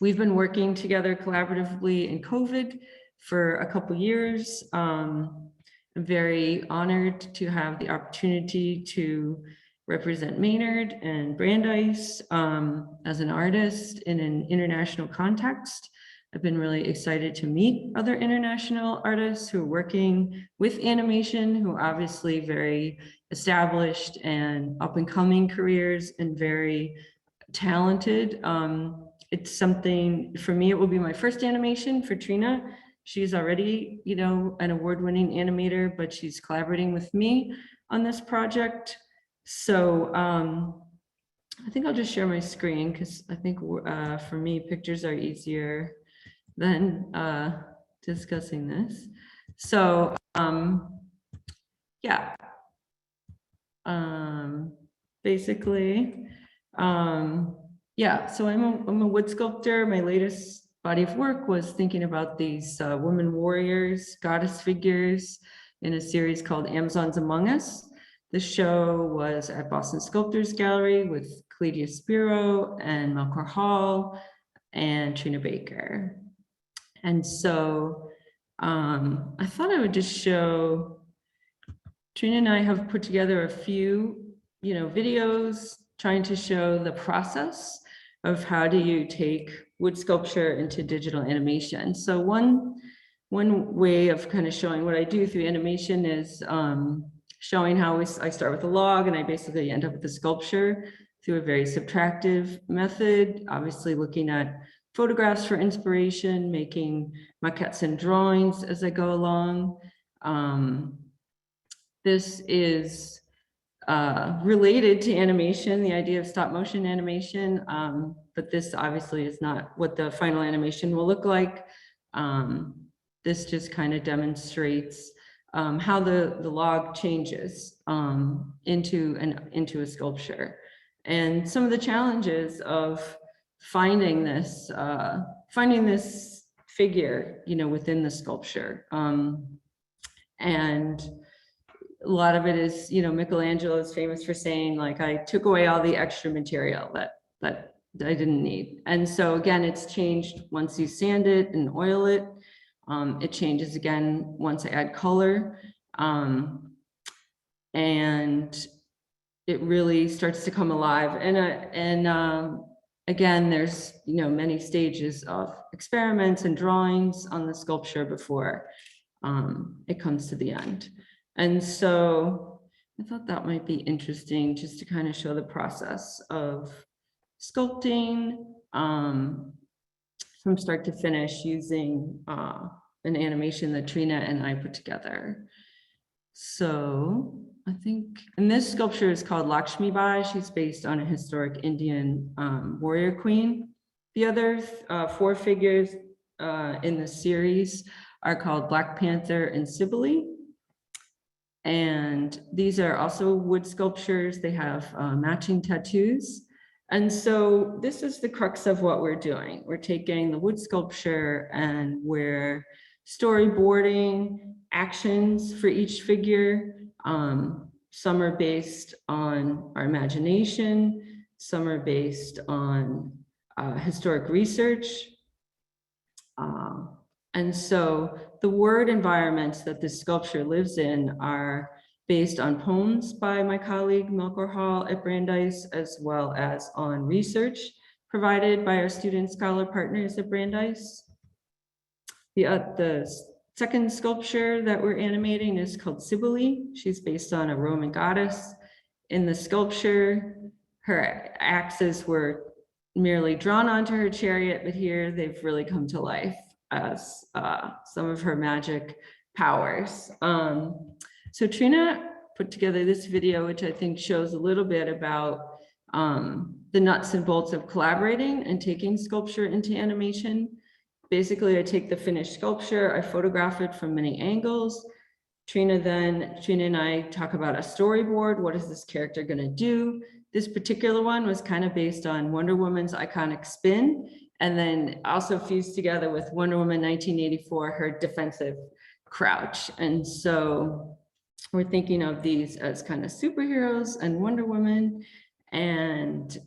We've been working together collaboratively in COVID for a couple years. I'm very honored to have the opportunity to represent Maynard and Brandeis as an artist in an international context. I've been really excited to meet other international artists who are working with animation, who are obviously very established and up and coming careers and very talented. It's something, for me, it will be my first animation. For Trina, she's already, you know, an award-winning animator, but she's collaborating with me on this project. So I think I'll just share my screen because I think for me, pictures are easier than discussing this. So yeah, basically, yeah, so I'm a wood sculptor. My latest body of work was thinking about these women warriors, goddess figures in a series called Amazons Among Us. The show was at Boston Sculptors Gallery with Cledia Spiro and Melchior Hall and Trina Baker. And so I thought I would just show, Trina and I have put together a few, you know, videos trying to show the process of how do you take wood sculpture into digital animation. So one way of kind of showing what I do through animation is showing how I start with a log and I basically end up with a sculpture through a very subtractive method, obviously looking at photographs for inspiration, making maquettes and drawings as I go along. This is related to animation, the idea of stop motion animation, but this obviously is not what the final animation will look like. This just kind of demonstrates how the log changes into a sculpture, and some of the challenges of finding this figure, you know, within the sculpture. And a lot of it is, you know, Michelangelo is famous for saying, like, I took away all the extra material that I didn't need. And so again, it's changed once you sand it and oil it. It changes again once I add color. And it really starts to come alive. And again, there's, you know, many stages of experiments and drawings on the sculpture before it comes to the end. And so I thought that might be interesting just to kind of show the process of sculpting from start to finish using an animation that Trina and I put together. So I think, and this sculpture is called Lakshmi Bai. She's based on a historic Indian warrior queen. The other 4 figures in the series are called Black Panther and Sibylle. And these are also wood sculptures. They have matching tattoos. And so this is the crux of what we're doing. We're taking the wood sculpture and we're storyboarding actions for each figure. Some are based on our imagination. Some are based on historic research. And so the word environments that this sculpture lives in are based on poems by my colleague Melchor Hall at Brandeis, as well as on research provided by our student scholar partners at Brandeis. The second sculpture that we're animating is called Sibylle. She's based on a Roman goddess. In the sculpture, her axes were merely drawn onto her chariot, but here they've really come to life as some of her magic powers. So Trina put together this video, which I think shows a little bit about the nuts and bolts of collaborating and taking sculpture into animation. Basically, I take the finished sculpture, I photograph it from many angles. Trina and I talk about a storyboard. What is this character gonna do? This particular one was kind of based on Wonder Woman's iconic spin, and then also fused together with Wonder Woman 1984, her defensive crouch. And so we're thinking of these as kind of superheroes and Wonder Woman. And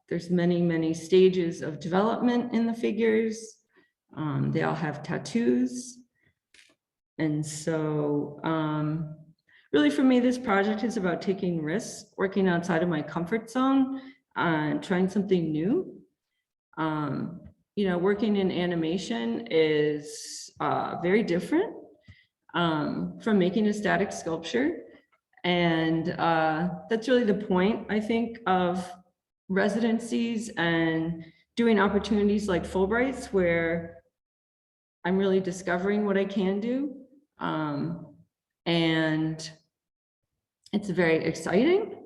there's many, many stages of development in the figures. They all have tattoos. And so really for me, this project is about taking risks, working outside of my comfort zone, and trying something new. You know, working in animation is very different from making a static sculpture. And that's really the point, I think, of residencies and doing opportunities like Fulbrights, where I'm really discovering what I can do. And it's very exciting.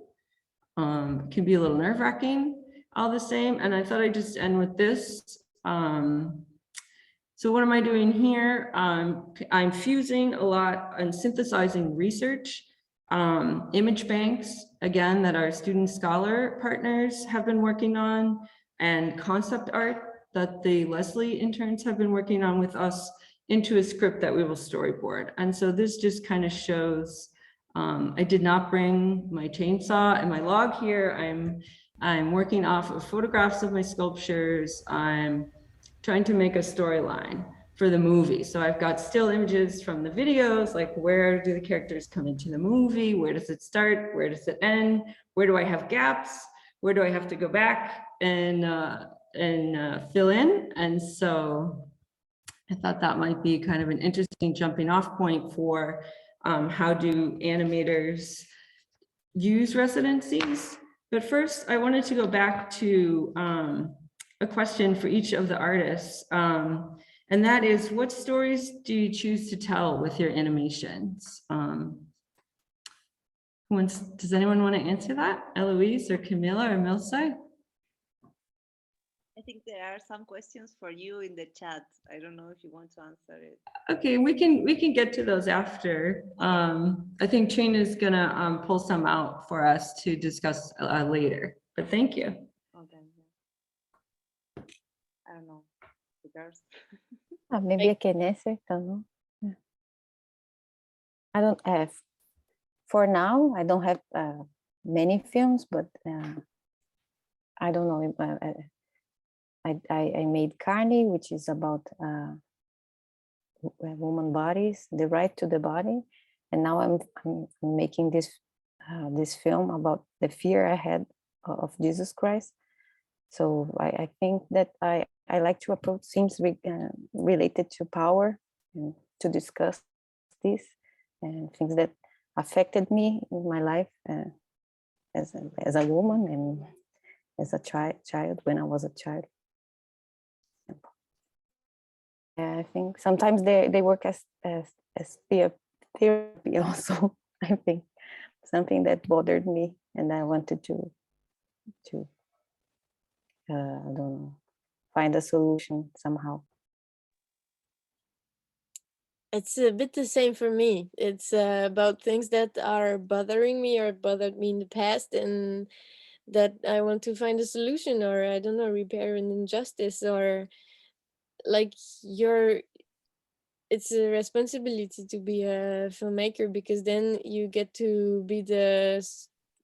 It can be a little nerve-wracking all the same. And I thought I'd just end with this. So what am I doing here? I'm fusing a lot and synthesizing research, image banks, again, that our student scholar partners have been working on, and concept art that the Lesley interns have been working on with us into a script that we will storyboard. And so this just kind of shows, I did not bring my chainsaw and my log here. I'm working off of photographs of my sculptures. I'm trying to make a storyline for the movie. So I've got still images from the videos, like where do the characters come into the movie? Where does it start? Where does it end? Where do I have gaps? Where do I have to go back and fill in? And so I thought that might be kind of an interesting jumping off point for how do animators use residencies. But first, I wanted to go back to a question for each of the artists. And that is, what stories do you choose to tell with your animations? Does anyone want to answer that? Heloise or Camila or Emilce? I think there are some questions for you in the chat. I don't know if you want to answer it. Okay, we can get to those after. I think Trina is gonna pull some out for us to discuss later, but thank you. Okay. I don't know. The girls. Maybe I can answer. Don't know. I don't have, for now, I don't have many films, but I don't know. I made Carney, which is about woman bodies, the right to the body, and now I'm making this this film about the fear I had of Jesus Christ. So I think that I like to approach themes related to power and to discuss this and things that affected me in my life as a woman and as a child when I was a child. I think sometimes they work as therapy also, I think. something that bothered me, and I wanted to I don't know, find a solution somehow. It's a bit the same for me. It's about things that are bothering me or bothered me in the past, and that I want to find a solution, or I don't know, repair an injustice, or like it's a responsibility to be a filmmaker, because then you get to be the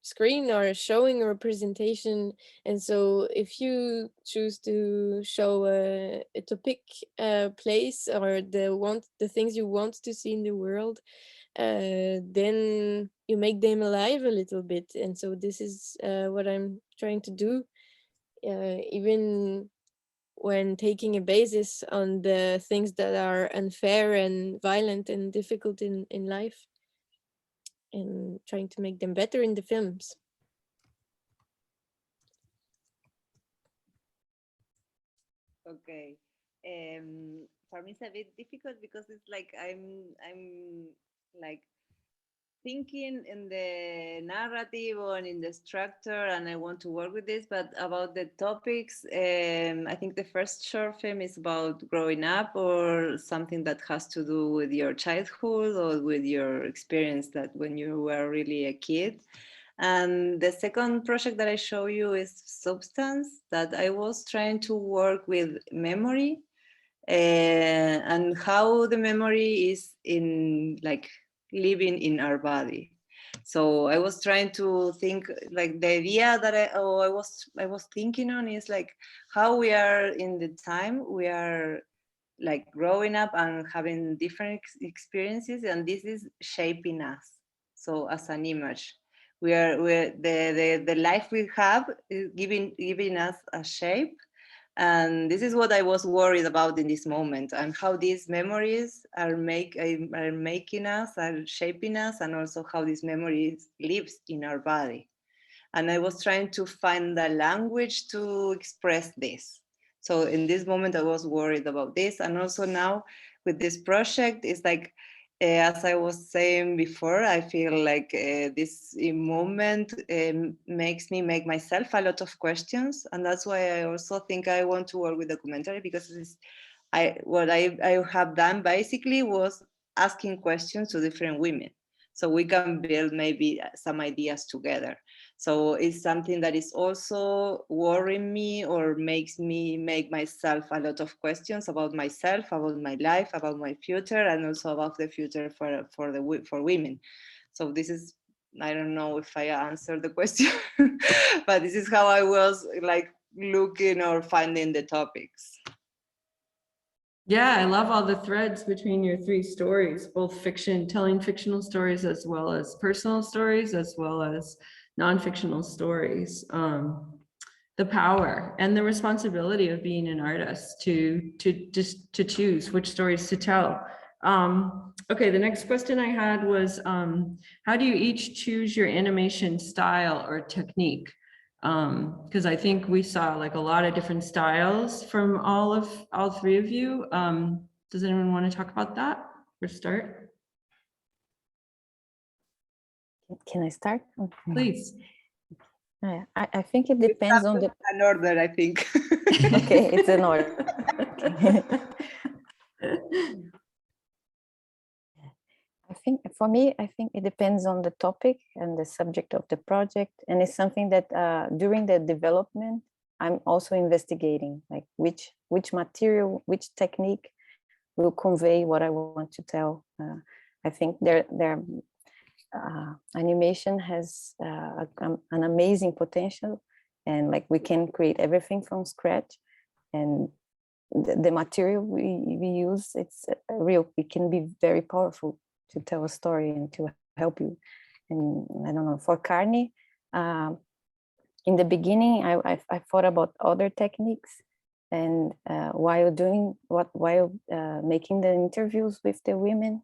screen or showing a representation. And so if you choose to show a topic place, or the things you want to see in the world, then you make them alive a little bit. And so this is what I'm trying to do, even when taking a basis on the things that are unfair and violent and difficult in life, and trying to make them better in the films. Okay. For me, it's a bit difficult because it's like I'm like thinking in the narrative or in the structure, and I want to work with this. But about the topics, I think the first short film is about growing up, or something that has to do with your childhood or with your experience that when you were really a kid. And the second project that I show you is Substance, that I was trying to work with memory and how the memory is in like living in our body. So I was trying to think, like the idea that I was thinking on is like how we are in the time we are like growing up and having different experiences, and this is shaping us. So as an image, we're the life we have is giving us a shape. And this is what I was worried about in this moment, and how these memories are making us, are shaping us, and also how these memories lives in our body. And I was trying to find a language to express this. So in this moment, I was worried about this. And also now with this project, it's like, as I was saying before, I feel like this moment makes me make myself a lot of questions. And that's why I also think I want to work with documentary, because what I have done basically was asking questions to different women. So we can build maybe some ideas together. So it's something that is also worrying me, or makes me make myself a lot of questions about myself, about my life, about my future, and also about the future for women. So this is, I don't know if I answered the question, but this is how I was like looking or finding the topics. Yeah, I love all the threads between your three stories, both fiction, telling fictional stories, as well as personal stories, as well as non-fictional stories. The power and the responsibility of being an artist to choose which stories to tell. Okay, the next question I had was, how do you each choose your animation style or technique? Because I think we saw like a lot of different styles from all three of you. Does anyone want to talk about that for start? Can I start? Please. I think it depends on the an order, I think. Okay, it's an order. Okay. I think for me, I think it depends on the topic and the subject of the project, and it's something that during the development I'm also investigating, like which material, which technique will convey what I want to tell. I think animation has an amazing potential, and like we can create everything from scratch, and the material we use, it can be very powerful to tell a story and to help you. And I don't know, for Carney, in the beginning, I thought about other techniques, and while making the interviews with the women,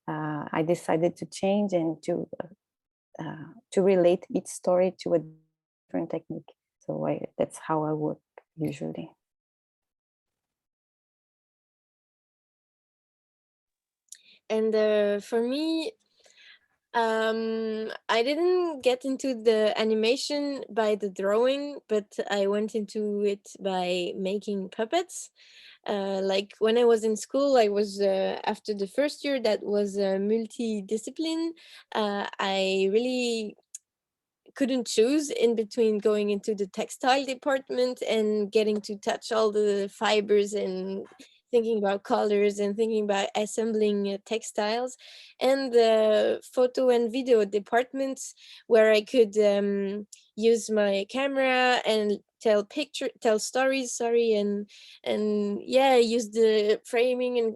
I decided to change and to relate each story to a different technique. So that's how I work usually. And for me, I didn't get into the animation by the drawing, but I went into it by making puppets. Like when I was in school, I was after the first year that was multidiscipline. I really couldn't choose in between going into the textile department and getting to touch all the fibers and thinking about colors and thinking about assembling textiles, and the photo and video departments where I could use my camera and tell stories, sorry, and yeah, use the framing, and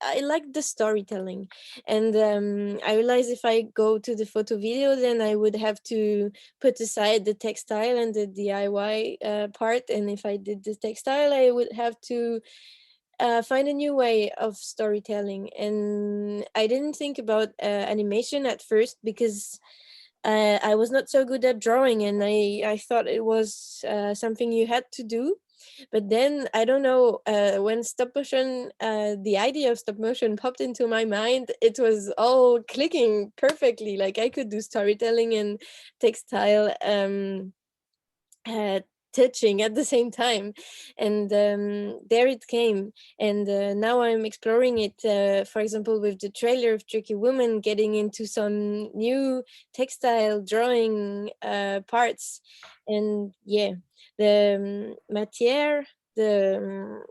I like the storytelling. And I realized if I go to the photo video, then I would have to put aside the textile and the DIY part. And if I did the textile, I would have to find a new way of storytelling. And I didn't think about animation at first because I was not so good at drawing, and I thought it was something you had to do. But then I don't know, when stop motion, the idea of stop motion popped into my mind, it was all clicking perfectly. Like I could do storytelling and textile touching at the same time, and there it came. And now I'm exploring it, for example, with the trailer of Tricky Woman, getting into some new textile drawing parts. And yeah, the matière, the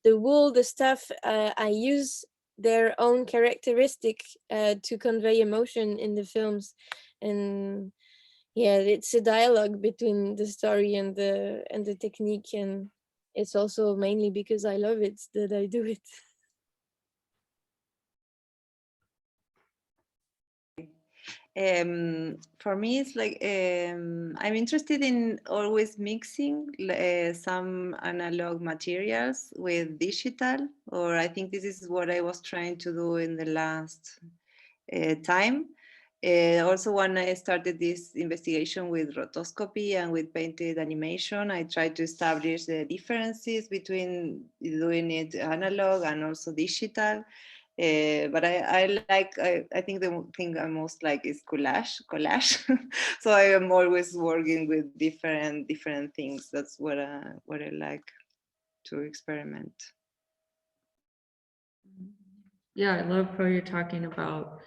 wool, the stuff, I use their own characteristic to convey emotion in the films. And yeah, it's a dialogue between the story and the technique, and it's also mainly because I love it that I do it. For me, it's like I'm interested in always mixing some analog materials with digital, or I think this is what I was trying to do in the last time. Also, when I started this investigation with rotoscopy and with painted animation, I tried to establish the differences between doing it analog and also digital. But I think the thing I most like is collage. So I am always working with different things. That's what I like to experiment. Yeah, I love how you're talking about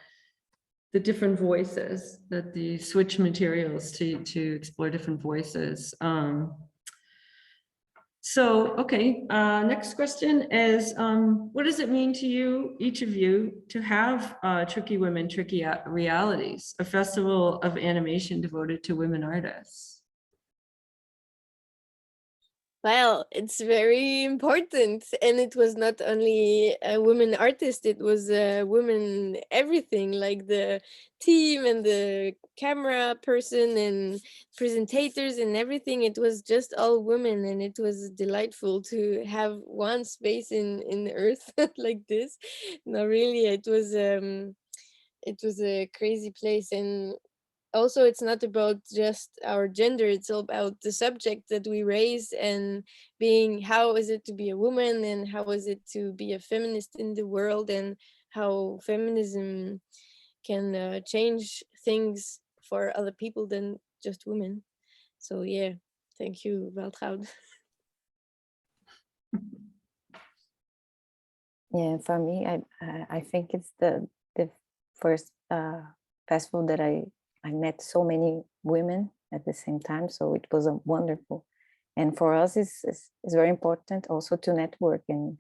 the different voices, that the switch materials to explore different voices. So, okay, next question is, what does it mean to you, each of you, to have Tricky Women, Tricky Realities, a festival of animation devoted to women artists? Well, it's very important, and it was not only a woman artist, it was a woman everything, like the team and the camera person and presentators and everything. It was just all women, and it was delightful to have one space in the earth like this. No, really, it was a crazy place. And also, it's not about just our gender, it's all about the subject that we raise, and being, how is it to be a woman, and how is it to be a feminist in the world, and how feminism can change things for other people than just women. So yeah, thank you, Waltraud. Yeah, for me, I think it's the first festival that I met so many women at the same time, so it was wonderful. And for us, it's very important also to network and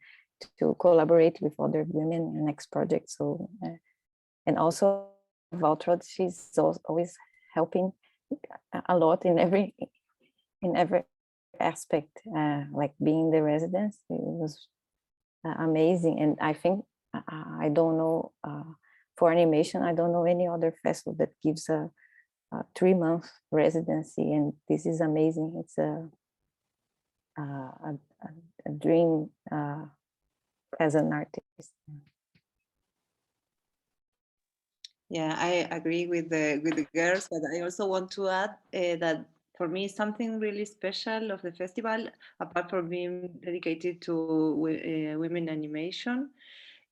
to collaborate with other women in next projects. So, and also Waltraud, she's always helping a lot in every aspect, like being the residence. It was amazing. And I think I don't know, for animation, I don't know any other festival that gives a 3-month residency, and this is amazing. It's a dream as an artist. Yeah, I agree with the girls, but I also want to add that for me, something really special of the festival, apart from being dedicated to women animation,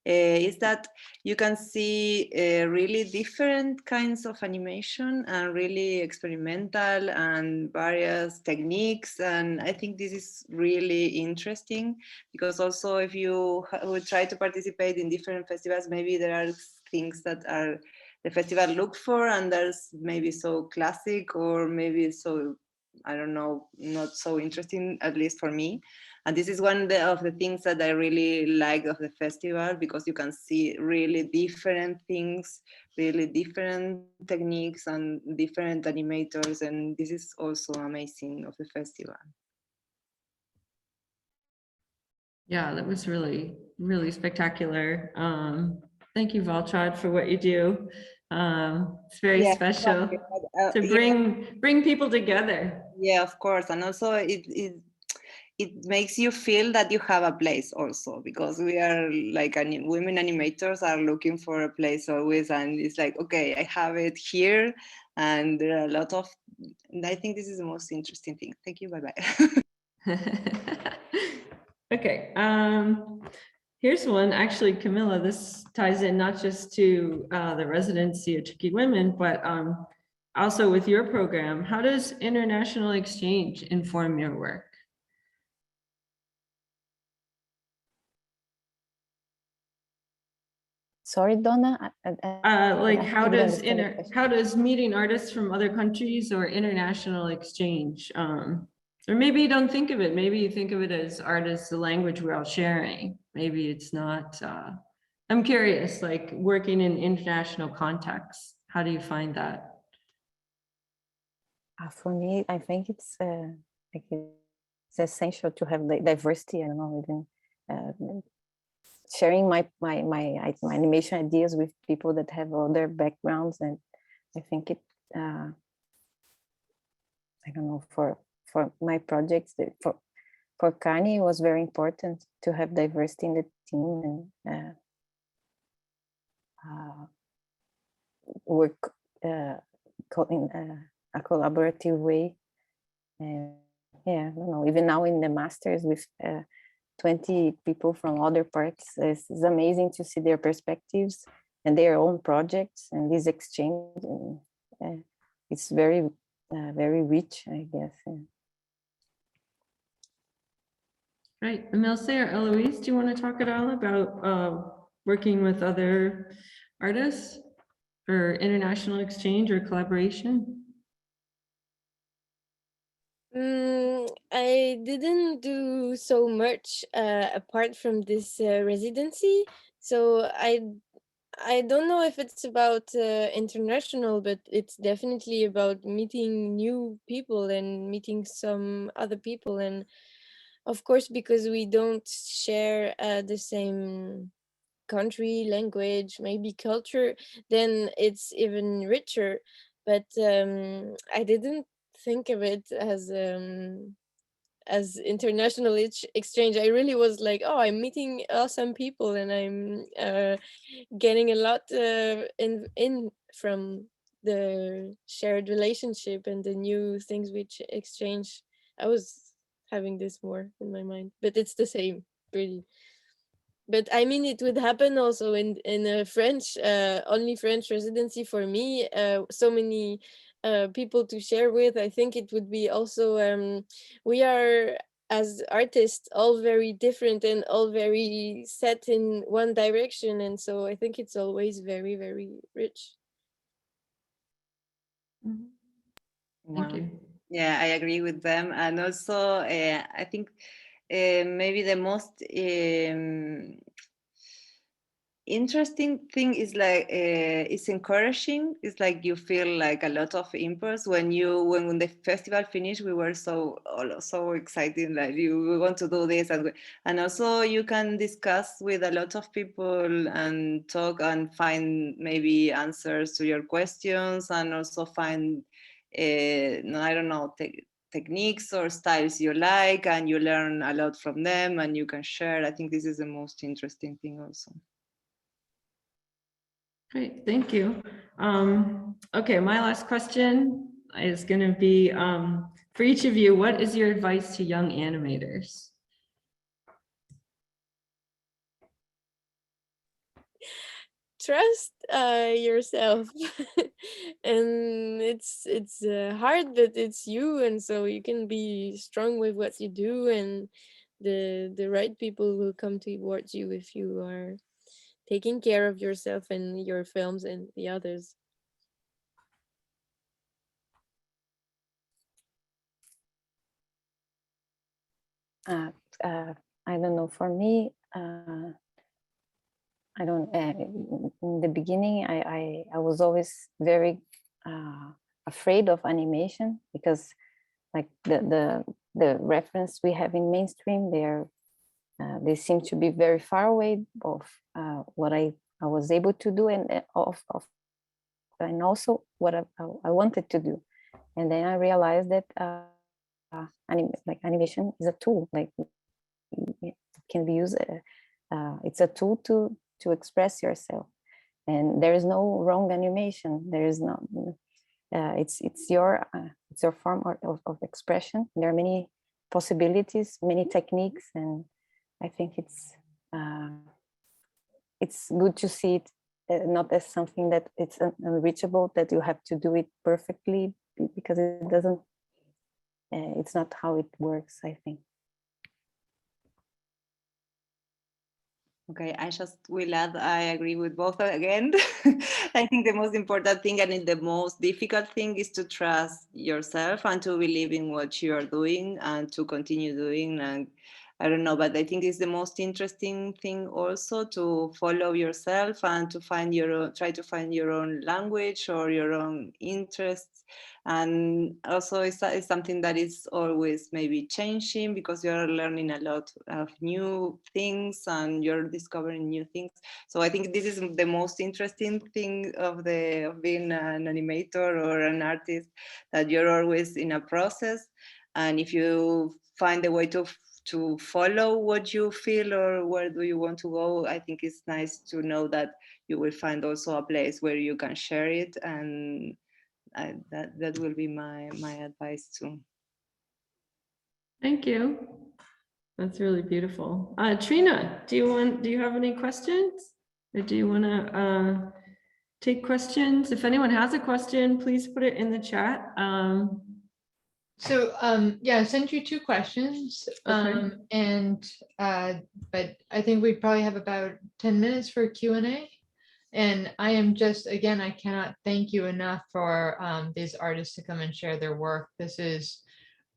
is that you can see really different kinds of animation and really experimental and various techniques. And I think this is really interesting, because also if you would try to participate in different festivals, maybe there are things that are the festival look for, and there's maybe so classic or maybe so, I don't know, not so interesting, at least for me. And this is one of the things that I really like of the festival, because you can see really different things, really different techniques and different animators. And this is also amazing of the festival. Yeah, that was really, really spectacular. Thank you, Waltraud, for what you do. It's very special to bring people together. Yeah, of course. And also it makes you feel that you have a place also, because we are like women animators are looking for a place always, and it's like, okay, I have it here, and there are a lot of, and I think this is the most interesting thing. Thank you. Bye-bye. Okay, here's one. Actually, Camila, this ties in not just to the residency of Tricky Women, but also with your program. How does international exchange inform your work? Sorry, Donna. Like how does meeting artists from other countries or international exchange? Or maybe you don't think of it. Maybe you think of it as artists, the language we're all sharing. Maybe it's not. I'm curious, like working in international contexts, how do you find that? For me, I think it's like it's essential to have diversity. I don't know, even sharing my animation ideas with people that have other backgrounds, and I think it. I don't know, for my projects, for Kani, it was very important to have diversity in the team and work in a collaborative way. And yeah, I don't know, even now in the masters with 20 people from other parts, it's amazing to see their perspectives and their own projects, and this exchange. And, it's very, very rich, I guess. Yeah. Right, Emilce or Heloise, do you want to talk at all about working with other artists for international exchange or collaboration? I didn't do so much apart from this residency, so I don't know if it's about international, but it's definitely about meeting new people and meeting some other people. And of course, because we don't share the same country, language, maybe culture, then it's even richer. But I didn't think of it as international exchange. I really was like, oh, I'm meeting awesome people and I'm getting a lot in from the shared relationship and the new things we exchange. I was having this more in my mind, but it's the same, really. But I mean, it would happen also in a French, only French residency for me. So many people to share with. I think it would be also, we are as artists all very different and all very set in one direction. And so I think it's always very, very rich. Thank you. Yeah, I agree with them. And also, I think maybe the most interesting thing is like it's encouraging. It's like you feel like a lot of impulse when the festival finished. We were so excited, like we want to do this, and also you can discuss with a lot of people and talk and find maybe answers to your questions, and also find I don't know, techniques or styles you like, and you learn a lot from them and you can share. I think this is the most interesting thing also. Great, thank you. Okay, my last question is going to be for each of you, what is your advice to young animators? trust yourself. And it's hard, but it's you, and so you can be strong with what you do, and the right people will come towards you if you are taking care of yourself and your films and the others. I don't know, for me, I don't, in the beginning, I was always very afraid of animation, because like the reference we have in mainstream, they seem to be very far away of what I was able to do, and and also what I wanted to do. And then I realized that animation is a tool, like it can be used. It's a tool to express yourself, and there is no wrong animation. There is no. It's your form of expression. There are many possibilities, many techniques, and I think it's good to see it not as something that it's unreachable, that you have to do it perfectly, because it doesn't. It's not how it works, I think. Okay, I just will add, I agree with both again. I think the most important thing and the most difficult thing is to trust yourself and to believe in what you are doing and to continue doing. And I don't know, but I think it's the most interesting thing also to follow yourself and to find your own, try to find your own language or your own interests. And also it's something that is always maybe changing, because you're learning a lot of new things and you're discovering new things. So I think this is the most interesting thing of being an animator or an artist, that you're always in a process. And if you find a way to follow what you feel or where do you want to go, I think it's nice to know that you will find also a place where you can share it, and that will be my advice too. Thank you. That's really beautiful. Trina, do you have any questions, or do you want to take questions? If anyone has a question, please put it in the chat. Yeah, I sent you 2 questions. Okay. But I think we probably have about 10 minutes for Q&A. And I am just, again, I cannot thank you enough for these artists to come and share their work. This is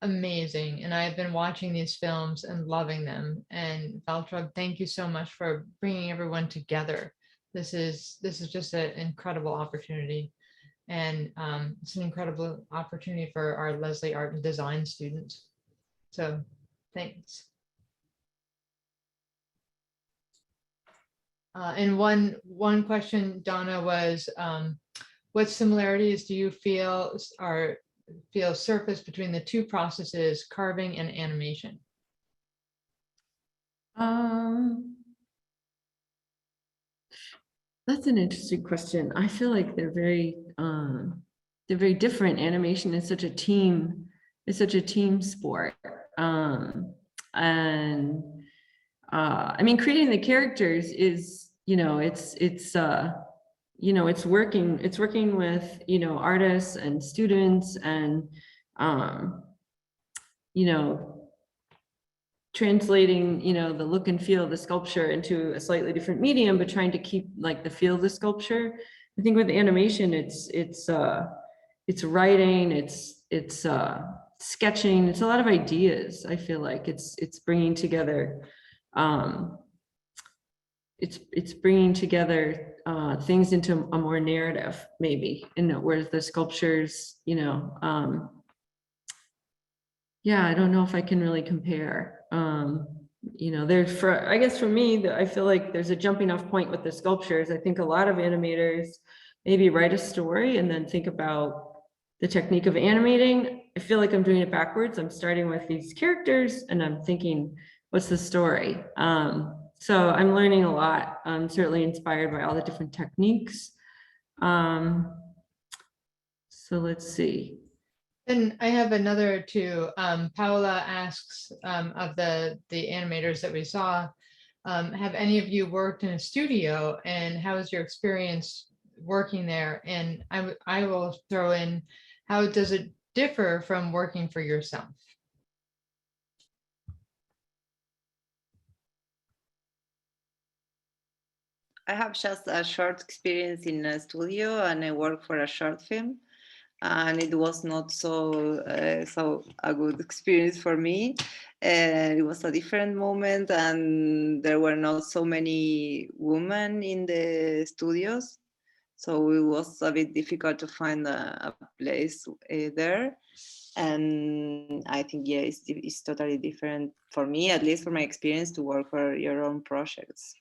amazing. And I've been watching these films and loving them. And Waltraud, thank you so much for bringing everyone together. This is just an incredible opportunity. And it's an incredible opportunity for our Lesley Art and Design students. So thanks. And one question, Donna, was what similarities do you feel surface between the 2 processes, carving and animation? That's an interesting question. I feel like they're very different. Animation is such a team. It's such a team sport. I mean, creating the characters is, it's working with, artists and students, and, translating, the look and feel of the sculpture into a slightly different medium, but trying to keep like the feel of the sculpture. I think with animation, it's writing, it's sketching, it's a lot of ideas. I feel like it's bringing together, it's bringing together things into a more narrative, maybe, whereas the sculptures, yeah, I don't know if I can really compare. I guess for me, I feel like there's a jumping off point with the sculptures. I think a lot of animators maybe write a story and then think about the technique of animating. I feel like I'm doing it backwards. I'm starting with these characters and I'm thinking, what's the story? So I'm learning a lot. I'm certainly inspired by all the different techniques. So let's see. And I have another 2. Paola asks of the animators that we saw, Have any of you worked in a studio, and how was your experience working there? And I will throw in, how does it differ from working for yourself? I have just a short experience in a studio, and I work for a short film, and it was not so a good experience for me. It was a different moment, and there were not so many women in the studios, so it was a bit difficult to find a place there. And I think, yeah, it's totally different for me, at least for my experience, to work for your own projects.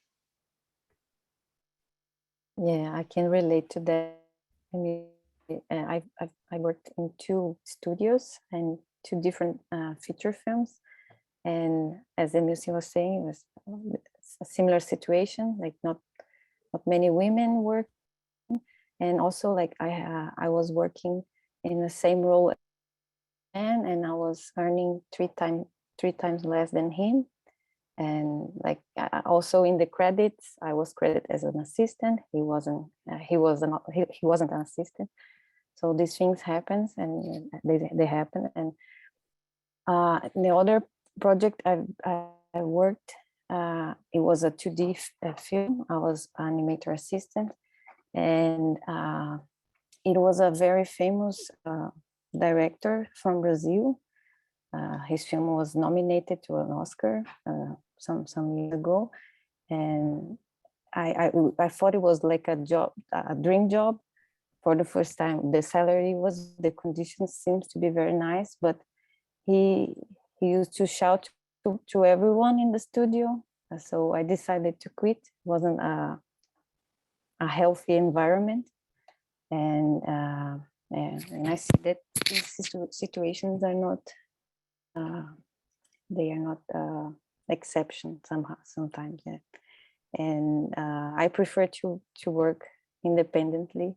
Yeah, I can relate to that. I mean, I worked in 2 studios and 2 different feature films. And as Emilce was saying, it was a similar situation, like not many women work. And also, like I was working in the same role, and I was earning 3 times less than him. And like also in the credits, I was credited as an assistant. He wasn't an assistant. So these things happen, and they happen. And the other project I worked, it was a 2D film. I was animator assistant, and it was a very famous director from Brazil. His film was nominated to an Oscar some years ago, and I thought it was like a job, a dream job. For the first time, the conditions seems to be very nice, but he used to shout to everyone in the studio. So I decided to quit. It wasn't a healthy environment, and I see that these situations are not. They are not exception sometimes, yeah. And I prefer to work independently.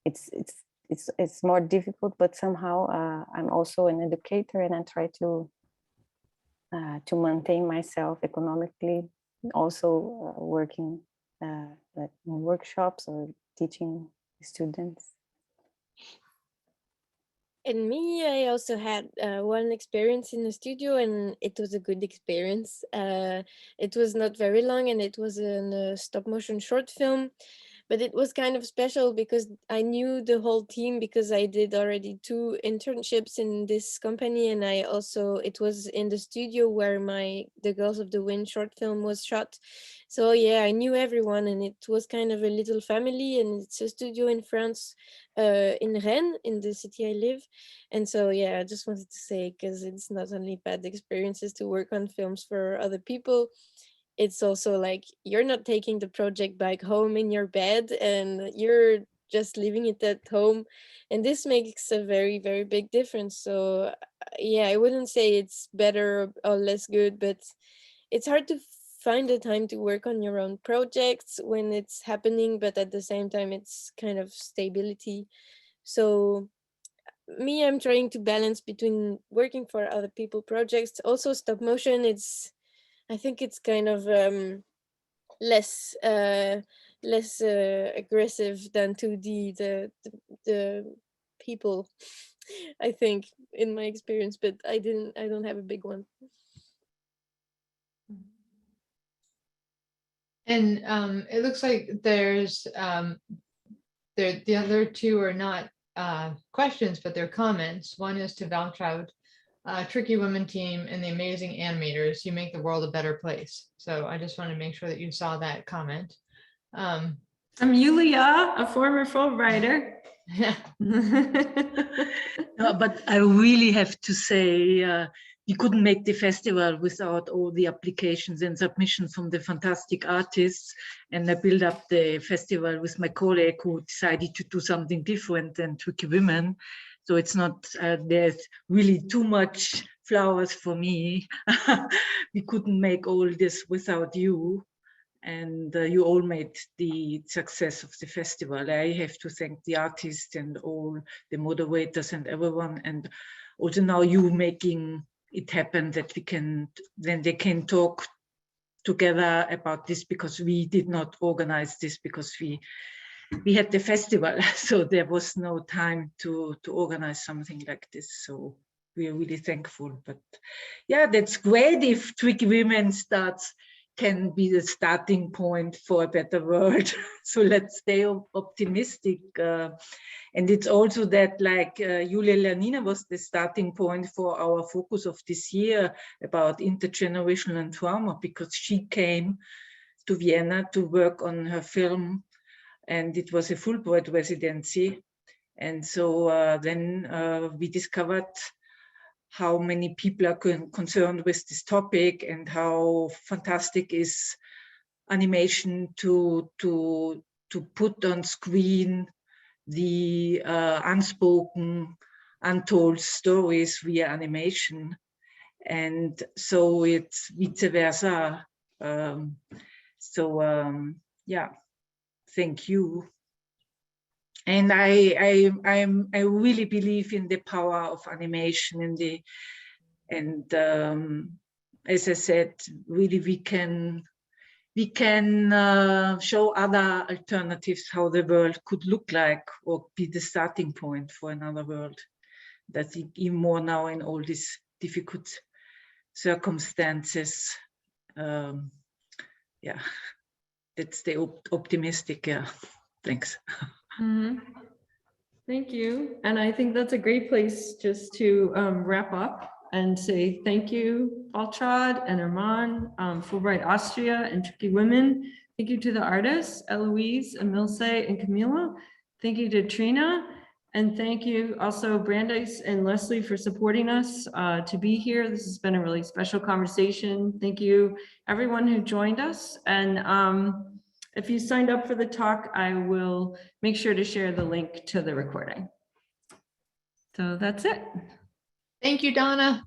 It's more difficult, but somehow I'm also an educator, and I try to maintain myself economically, also working in workshops or teaching students. And me, I also had one experience in the studio, and it was a good experience. It was not very long, and it was a stop motion short film, but it was kind of special because I knew the whole team, because I did already 2 internships in this company, and it was in the studio where the Girls of the Wind short film was shot. So yeah, I knew everyone, and it was kind of a little family, and it's a studio in France, in Rennes, in the city I live. And so yeah, I just wanted to say, because it's not only bad experiences to work on films for other people, it's also like you're not taking the project back home in your bed, and you're just leaving it at home, and this makes a very, very big difference. So yeah, I wouldn't say it's better or less good, but it's hard to find the time to work on your own projects when it's happening, but at the same time it's kind of stability. So me, I'm trying to balance between working for other people projects. Also stop motion, I think it's kind of less aggressive than 2D, the people, I think, in my experience, but I don't have a big one. And it looks like there's the other 2 are not questions, but they're comments. One is to Waltraud, Tricky Women team and the amazing animators. You make the world a better place. So I just want to make sure that you saw that comment. I'm Yulia, a former Fulbrighter. Yeah. No, but I really have to say, we couldn't make the festival without all the applications and submissions from the fantastic artists. And I built up the festival with my colleague who decided to do something different than Tricky Women. So it's not, there's really too much flowers for me. We couldn't make all this without you. And you all made the success of the festival. I have to thank the artists and all the moderators and everyone. And also now you making it happen that they can talk together about this, because we did not organize this because we had the festival, so there was no time to organize something like this. So we are really thankful. But yeah, that's great if Tricky Women can be the starting point for a better world. So let's stay optimistic. And it's also that, like Julia Lanina was the starting point for our focus of this year about intergenerational trauma, because she came to Vienna to work on her film, and it was a Fulbright residency. And so then we discovered how many people are concerned with this topic, and how fantastic is animation to put on screen the unspoken, untold stories via animation. And so it's vice versa. Yeah, thank you. And I really believe in the power of animation, and as I said, really we can show other alternatives, how the world could look like, or be the starting point for another world. I think even more now in all these difficult circumstances. Yeah, let's stay optimistic. Yeah, thanks. Mm-hmm. Thank you. And I think that's a great place just to wrap up and say thank you, Waltraud and Hermann, Fulbright Austria and Tricky Women. Thank you to the artists, Heloise, Emilce, and Camila. Thank you to Trina. And thank you also Brandeis and Lesley for supporting us to be here. This has been a really special conversation. Thank you everyone who joined us. And if you signed up for the talk, I will make sure to share the link to the recording. So that's it. Thank you, Donna.